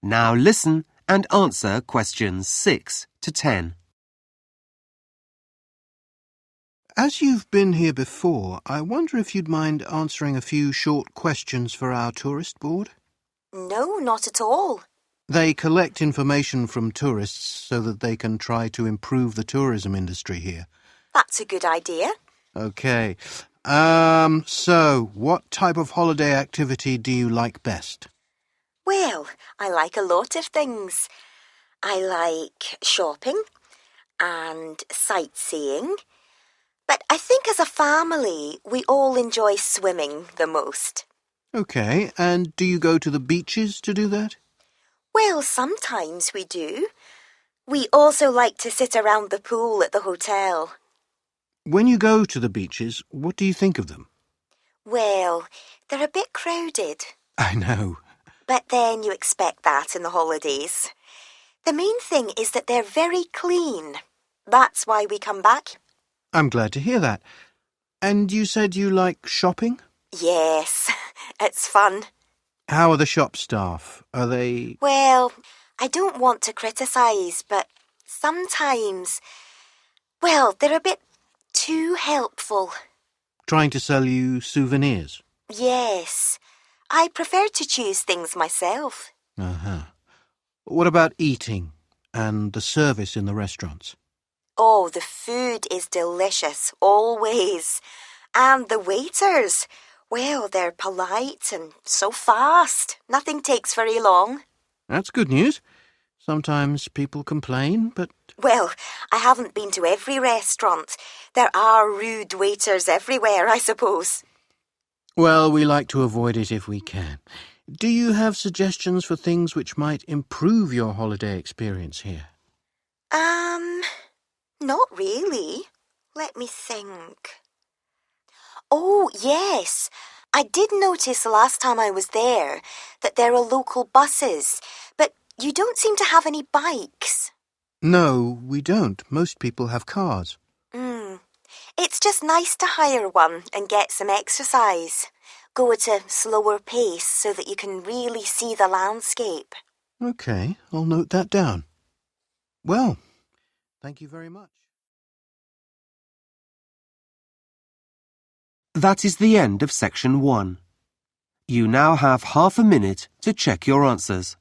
Now listen and answer questions 6 to 10. As you've been here before, I wonder if you'd mind answering a few short questions for our tourist board? No, not at all. They collect information from tourists so that they can try to improve the tourism industry here. That's a good idea. Okay. So, what type of holiday activity do you like best? Well, I like a lot of things. I like shopping and sightseeing. But I think as a family, we all enjoy swimming the most. Okay, and do you go to the beaches to do that? Well, sometimes we do. We also like to sit around the pool at the hotel. When you go to the beaches, what do you think of them? Well, they're a bit crowded. I know. But then you expect that in the holidays. The main thing is that they're very clean. That's why we come back. I'm glad to hear that. And you said you like shopping? Yes, it's fun. How are the shop staff? Are they... Well, I don't want to criticise, but sometimes, well, they're a bit too helpful. trying to sell you souvenirs? Yes, I prefer to choose things myself. Uh-huh. What about eating and the service in the restaurants? Oh, the food is delicious, always. And the waiters, well, they're polite and so fast. Nothing takes very long. That's good news. Sometimes people complain, but... Well, I haven't been to every restaurant. There are rude waiters everywhere, I suppose. Well, we like to avoid it if we can. Do you have suggestions for things which might improve your holiday experience here? Not really. Let me think. Oh, yes. I did notice last time I was there that there are local buses, but you don't seem to have any bikes. No, we don't. Most people have cars. It's just nice to hire one and get some exercise. Go at a slower pace so that you can really see the landscape. OK, I'll note that down. Well, thank you very much. That is the end of section 1. You now have half a minute to check your answers.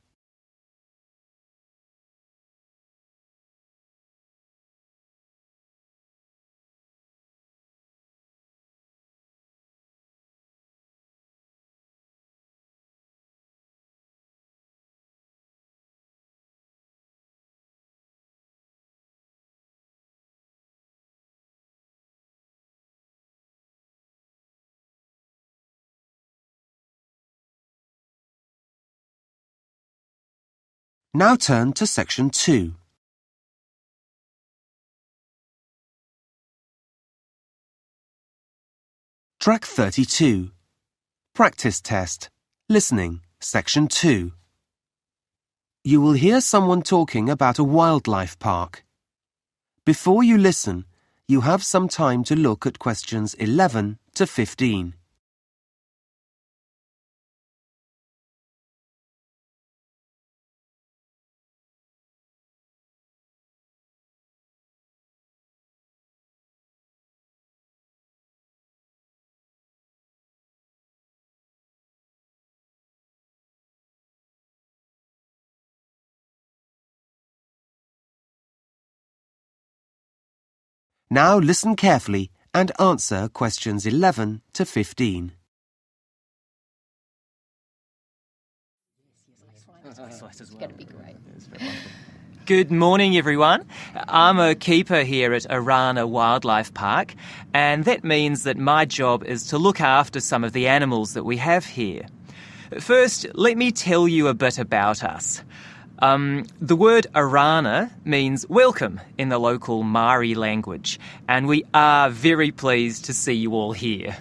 Now turn to section 2. Track 32. Practice test. Listening, section 2. You will hear someone talking about a wildlife park. Before you listen, you have some time to look at questions 11 to 15. Now listen carefully and answer questions 11 to 15. Good morning, everyone. I'm a keeper here at Arana Wildlife Park, and that means that my job is to look after some of the animals that we have here. First, let me tell you a bit about us. The word Arana means welcome in the local Maori language, and we are very pleased to see you all here.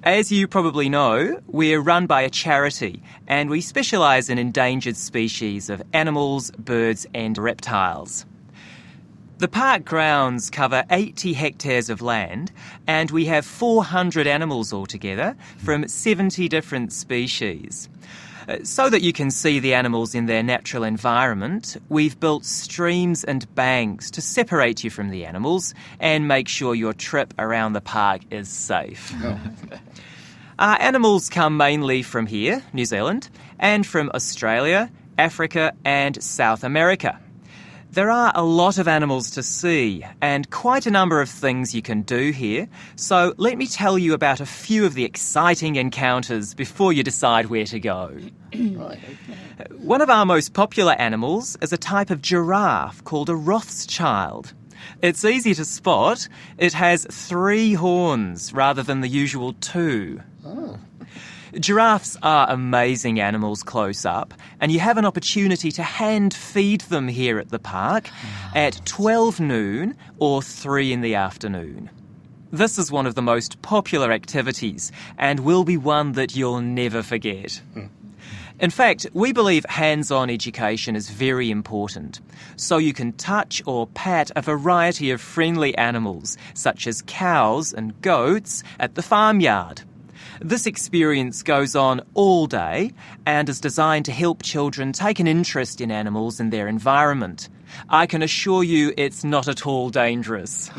As you probably know, we're run by a charity, and we specialise in endangered species of animals, birds and reptiles. The park grounds cover 80 hectares of land, and we have 400 animals altogether from 70 different species. So that you can see the animals in their natural environment, we've built streams and banks to separate you from the animals and make sure your trip around the park is safe. Our animals come mainly from here, New Zealand, and from Australia, Africa and South America. There are a lot of animals to see and quite a number of things you can do here, so let me tell you about a few of the exciting encounters before you decide where to go. One of our most popular animals is a type of giraffe called a Rothschild. It's easy to spot. It has 3 horns rather than the usual 2. Giraffes are amazing animals close up, and you have an opportunity to hand feed them here at the park at 12 noon or 3 in the afternoon. This is one of the most popular activities and will be one that you'll never forget. In fact, we believe hands-on education is very important, so you can touch or pat a variety of friendly animals, such as cows and goats, at the farmyard. This experience goes on all day and is designed to help children take an interest in animals and their environment. I can assure you it's not at all dangerous.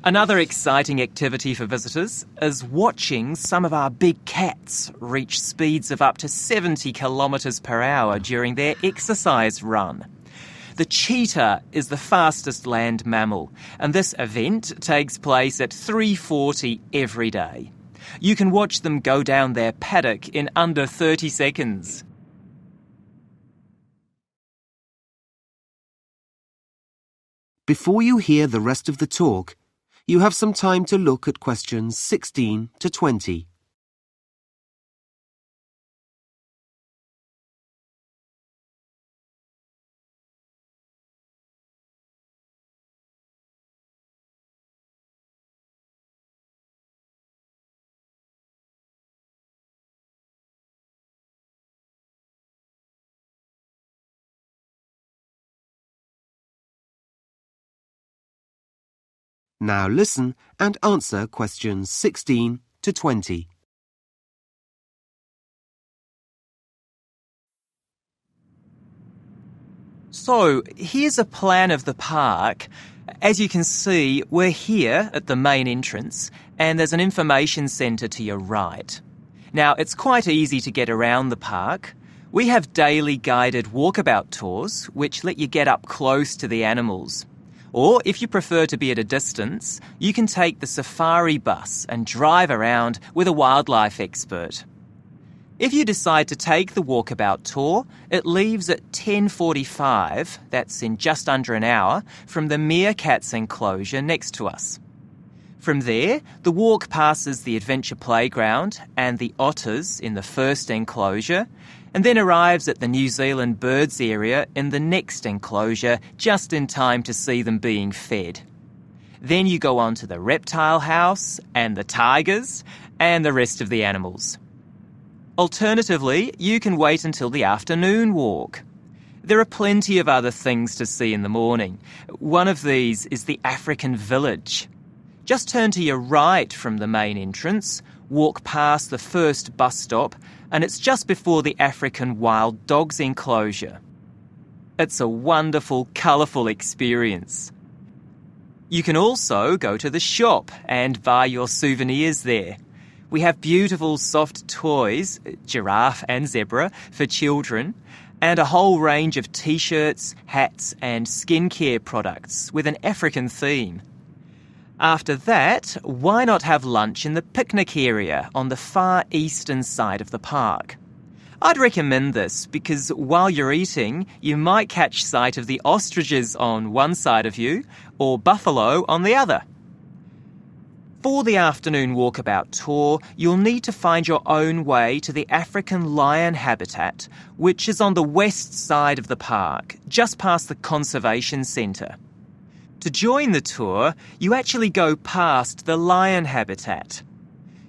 Another exciting activity for visitors is watching some of our big cats reach speeds of up to 70 kilometres per hour during their exercise run. The cheetah is the fastest land mammal, and this event takes place at 3:40 every day. You can watch them go down their paddock in under 30 seconds. Before you hear the rest of the talk, you have some time to look at questions 16 to 20. Now listen and answer questions 16 to 20. So, here's a plan of the park. As you can see, we're here at the main entrance, and there's an information centre to your right. Now, it's quite easy to get around the park. We have daily guided walkabout tours, which let you get up close to the animals. Or, if you prefer to be at a distance, you can take the safari bus and drive around with a wildlife expert. If you decide to take the walkabout tour, it leaves at 10:45, that's in just under an hour, from the meerkats enclosure next to us. From there, the walk passes the adventure playground and the otters in the first enclosure, and then arrives at the New Zealand birds area in the next enclosure just in time to see them being fed. Then you go on to the reptile house and the tigers and the rest of the animals. Alternatively, you can wait until the afternoon walk. There are plenty of other things to see in the morning. One of these is the African village. Just turn to your right from the main entrance, walk past the first bus stop, and it's just before the African wild dogs enclosure. It's a wonderful, colourful experience. You can also go to the shop and buy your souvenirs there. We have beautiful soft toys, giraffe and zebra, for children, and a whole range of t-shirts, hats and skincare products with an African theme. After that, why not have lunch in the picnic area on the far eastern side of the park? I'd recommend this because while you're eating, you might catch sight of the ostriches on one side of you or buffalo on the other. For the afternoon walkabout tour, you'll need to find your own way to the African lion habitat, which is on the west side of the park, just past the conservation centre. To join the tour, you actually go past the lion habitat.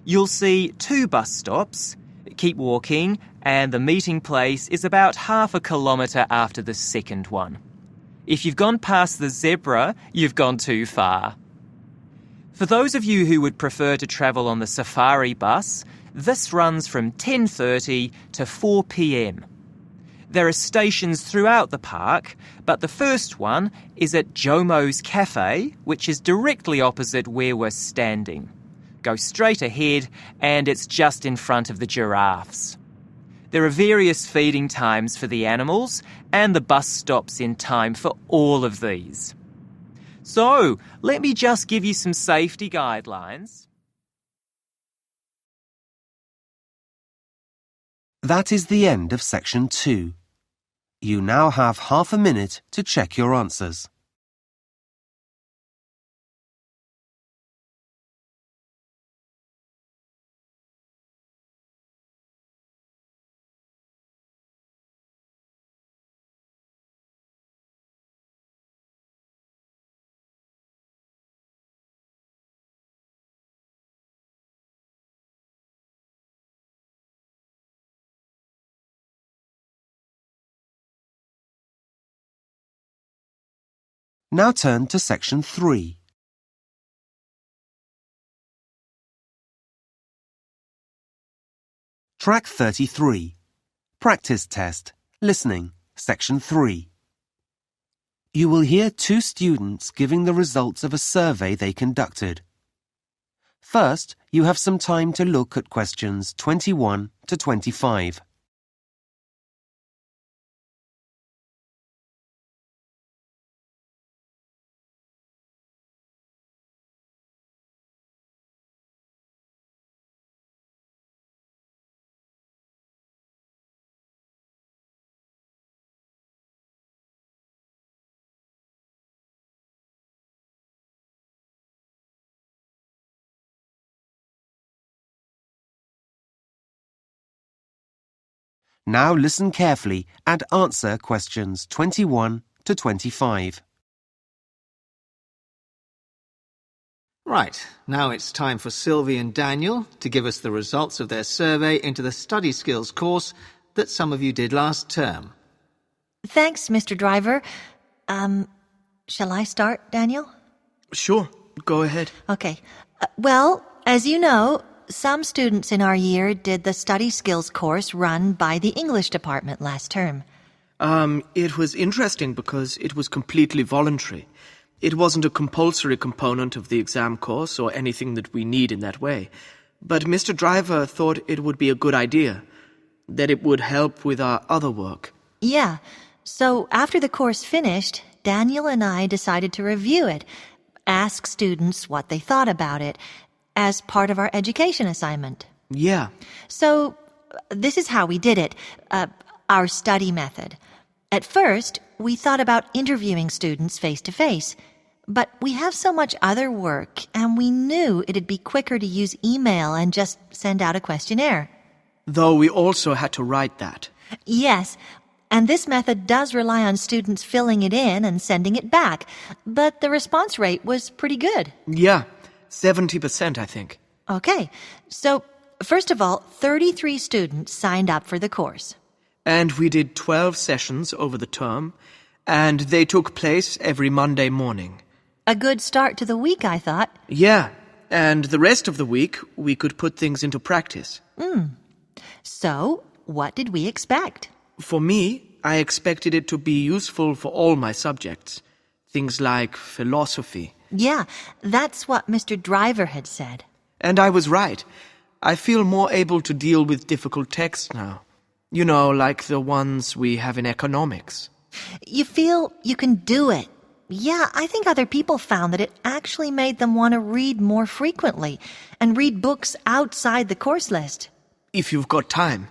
You'll see 2 bus stops, keep walking, and the meeting place is about half a kilometre after the second one. If you've gone past the zebra, you've gone too far. For those of you who would prefer to travel on the safari bus, this runs from 10:30 to 4 p.m. There are stations throughout the park, but the first one is at Jomo's Cafe, which is directly opposite where we're standing. Go straight ahead and it's just in front of the giraffes. There are various feeding times for the animals and the bus stops in time for all of these. So, let me just give you some safety guidelines. That is the end of section 2. You now have half a minute to check your answers. Now turn to section 3. Track 33. Practice test. Listening. Section 3. You will hear 2 students giving the results of a survey they conducted. First, you have some time to look at questions 21 to 25. Now listen carefully and answer questions 21 to 25. Right, now it's time for Sylvie and Daniel to give us the results of their survey into the study skills course that some of you did last term. Thanks, Mr. Driver. Shall I start, Daniel? Sure, go ahead. Okay. Well, as you know, some students in our year did the study skills course run by the English department last term. It was interesting because it was completely voluntary. It wasn't a compulsory component of the exam course or anything that we need in that way. But Mr. Driver thought it would be a good idea, that it would help with our other work. Yeah. So after the course finished, Daniel and I decided to review it, ask students what they thought about it, as part of our education assignment. Yeah. So this is how we did it, our study method. At first, we thought about interviewing students face-to-face, but we have so much other work, and we knew it'd be quicker to use email and just send out a questionnaire. Though we also had to write that. Yes, and this method does rely on students filling it in and sending it back, but the response rate was pretty good. Yeah, 70%, I think. Okay, so first of all, 33 students signed up for the course. And we did 12 sessions over the term, and they took place every Monday morning. A good start to the week, I thought. Yeah, and the rest of the week we could put things into practice. So, what did we expect? For me, I expected it to be useful for all my subjects. Things like philosophy. Yeah, that's what Mr. Driver had said. And I was right. I feel more able to deal with difficult texts now. You know, like the ones we have in economics. You feel you can do it. Yeah, I think other people found that it actually made them want to read more frequently and read books outside the course list. If you've got time.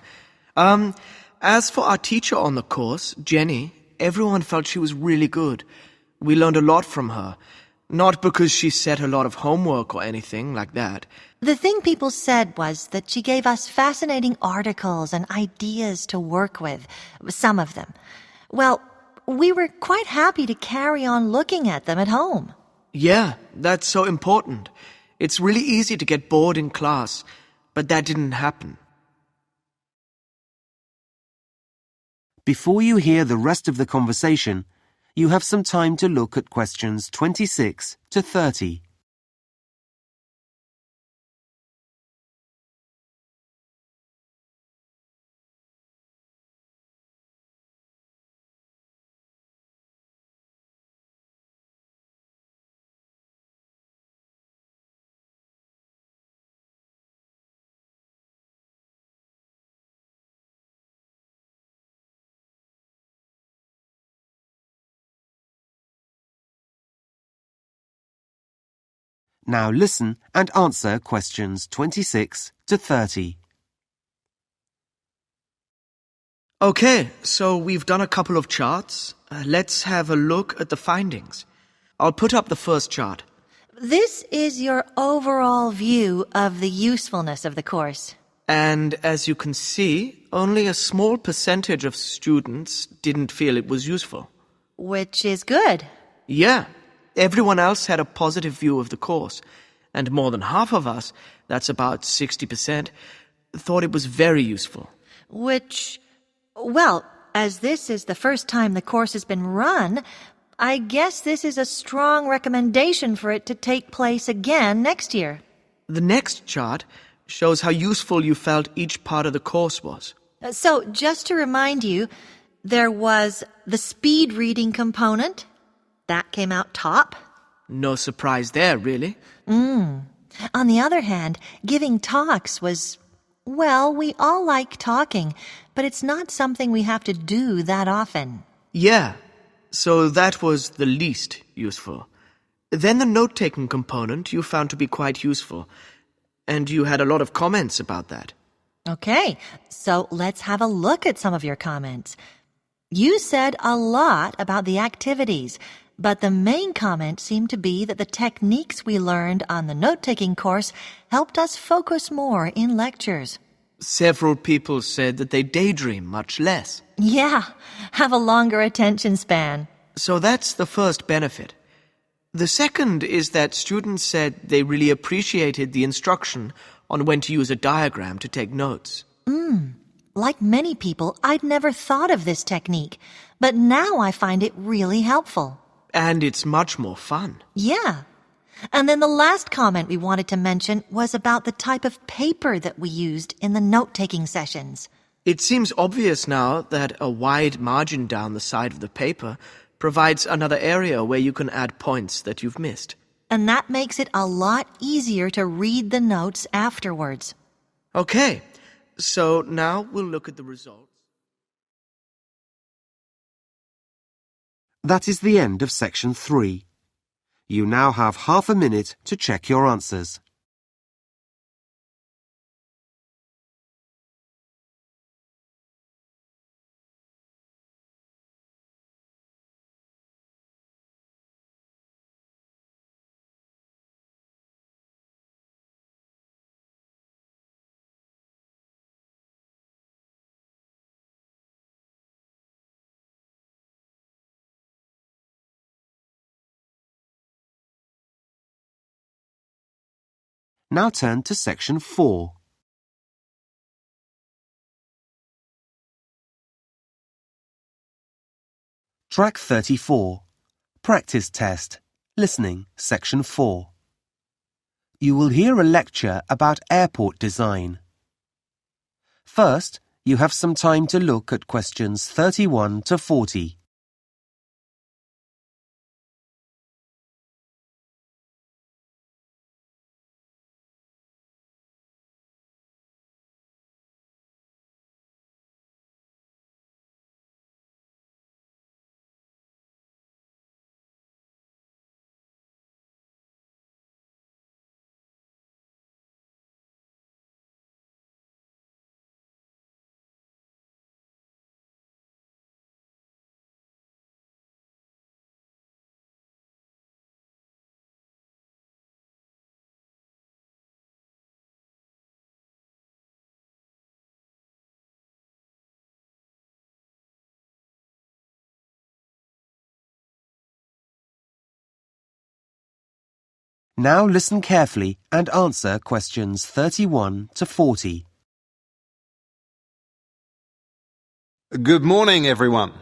As for our teacher on the course, Jenny, everyone felt she was really good. We learned a lot from her. Not because she set a lot of homework or anything like that. The thing people said was that she gave us fascinating articles and ideas to work with, some of them. Well, we were quite happy to carry on looking at them at home. Yeah, that's so important. It's really easy to get bored in class, but that didn't happen. Before you hear the rest of the conversation, you have some time to look at questions 26 to 30. Now listen and answer questions 26 to 30. Okay, so we've done a couple of charts. Let's have a look at the findings. I'll put up the first chart. This is your overall view of the usefulness of the course. And as you can see, only a small percentage of students didn't feel it was useful. Which is good. Yeah, everyone else had a positive view of the course. And more than half of us, that's about 60%, thought it was very useful. Which, well, as this is the first time the course has been run, I guess this is a strong recommendation for it to take place again next year. The next chart shows how useful you felt each part of the course was. So, just to remind you, there was the speed reading component. That came out top. No surprise there, really. On the other hand, giving talks was, well, we all like talking, but it's not something we have to do that often. Yeah, so that was the least useful. Then the note-taking component you found to be quite useful, and you had a lot of comments about that. Okay, so let's have a look at some of your comments. You said a lot about the activities, but the main comment seemed to be that the techniques we learned on the note-taking course helped us focus more in lectures. Several people said that they daydream much less. Yeah, have a longer attention span. So that's the first benefit. The second is that students said they really appreciated the instruction on when to use a diagram to take notes. Like many people, I'd never thought of this technique, but now I find it really helpful. And it's much more fun. Yeah. And then the last comment we wanted to mention was about the type of paper that we used in the note-taking sessions. It seems obvious now that a wide margin down the side of the paper provides another area where you can add points that you've missed. And that makes it a lot easier to read the notes afterwards. Okay, so now we'll look at the results. That is the end of section 3. You now have half a minute to check your answers. Now turn to section 4. Track 34. Practice test. Listening, section 4. You will hear a lecture about airport design. First, you have some time to look at questions 31 to 40. Now listen carefully and answer questions 31 to 40. Good morning, everyone.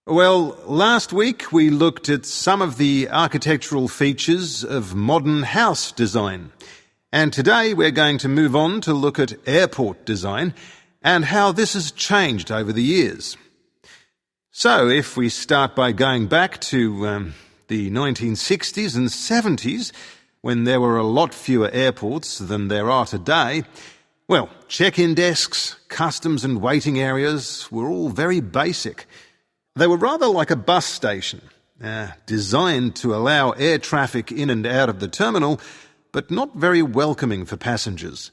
Well, last week we looked at some of the architectural features of modern house design. And today we're going to move on to look at airport design and how this has changed over the years. So, if we start by going back to the 1960s and 70s, when there were a lot fewer airports than there are today, well, check-in desks, customs and waiting areas were all very basic. They were rather like a bus station, designed to allow air traffic in and out of the terminal, but not very welcoming for passengers.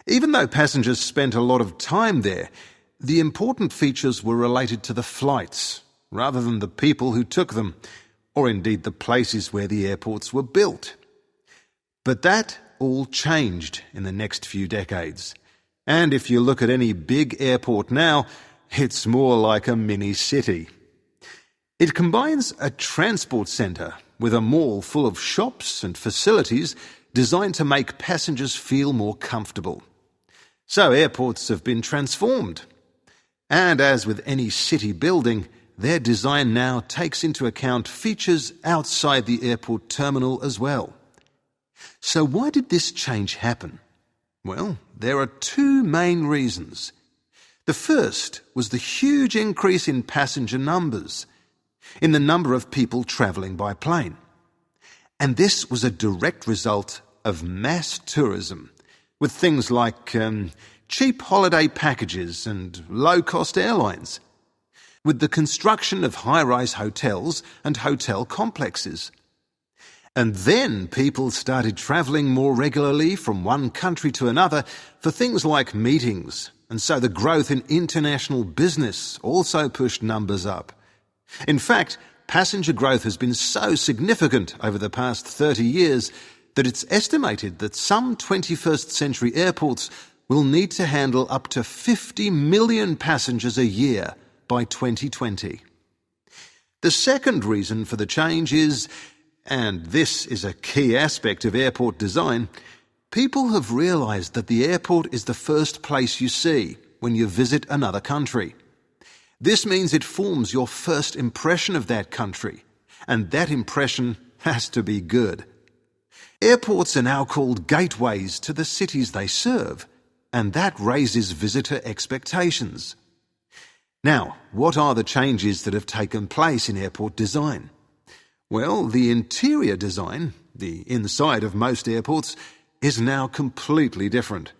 Even though passengers spent a lot of time there, the important features were related to the flights, rather than the people who took them, or indeed the places where the airports were built. But that all changed in the next few decades. And if you look at any big airport now, it's more like a mini-city. It combines a transport centre with a mall full of shops and facilities designed to make passengers feel more comfortable. So airports have been transformed. And as with any city building, their design now takes into account features outside the airport terminal as well. So why did this change happen? Well, there are two main reasons. The first was the huge increase in passenger numbers, in the number of people travelling by plane. And this was a direct result of mass tourism, with things like cheap holiday packages and low-cost airlines, with the construction of high-rise hotels and hotel complexes. And then people started travelling more regularly from one country to another for things like meetings, and so the growth in international business also pushed numbers up. In fact, passenger growth has been so significant over the past 30 years that it's estimated that some 21st century airports will need to handle up to 50 million passengers a year by 2020. The second reason for the change is, and this is a key aspect of airport design, people have realised that the airport is the first place you see when you visit another country. This means it forms your first impression of that country, and that impression has to be good. Airports are now called gateways to the cities they serve, and that raises visitor expectations. Now, what are the changes that have taken place in airport design? Well, the interior design, the inside of most airports, is now completely different.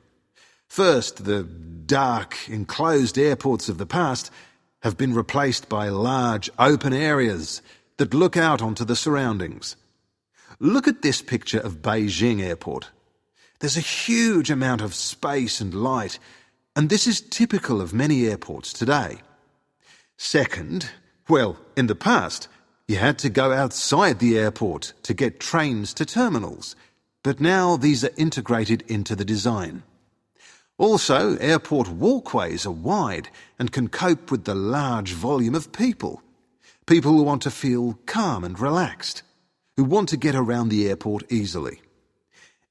First, the dark, enclosed airports of the past have been replaced by large, open areas that look out onto the surroundings. Look at this picture of Beijing Airport. There's a huge amount of space and light, and this is typical of many airports today. Second, well, in the past, you had to go outside the airport to get trains to terminals, but now these are integrated into the design. Also, airport walkways are wide and can cope with the large volume of people. People who want to feel calm and relaxed, who want to get around the airport easily.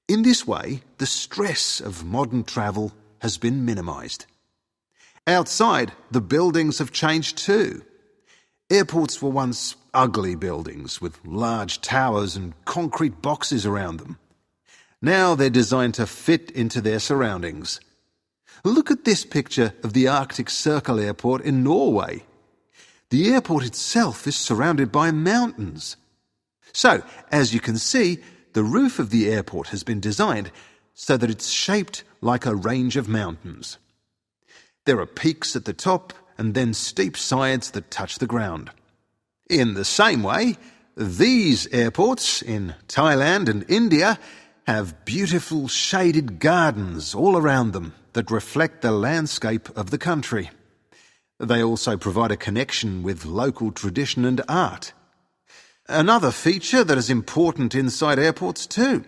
In this way, the stress of modern travel has been minimised. Outside, the buildings have changed too. Airports were once ugly buildings with large towers and concrete boxes around them. Now they're designed to fit into their surroundings. Look at this picture of the Arctic Circle Airport in Norway. The airport itself is surrounded by mountains. So, as you can see, the roof of the airport has been designed so that it's shaped like a range of mountains. There are peaks at the top and then steep sides that touch the ground. In the same way, these airports in Thailand and India have beautiful shaded gardens all around them that reflect the landscape of the country. They also provide a connection with local tradition and art. Another feature that is important inside airports too.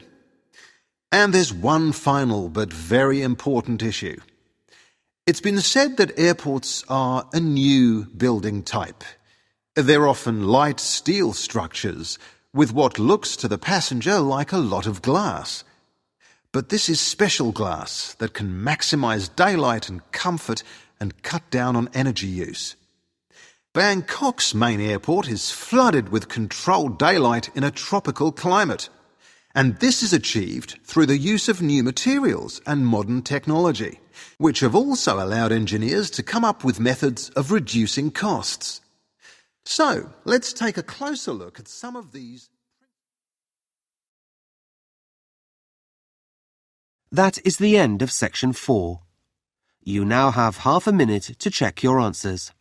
And there's one final but very important issue. It's been said that airports are a new building type. They're often light steel structures with what looks to the passenger like a lot of glass. But this is special glass that can maximise daylight and comfort and cut down on energy use. Bangkok's main airport is flooded with controlled daylight in a tropical climate, and this is achieved through the use of new materials and modern technology, which have also allowed engineers to come up with methods of reducing costs. So, let's take a closer look at some of these. That is the end of section 4. You now have half a minute to check your answers.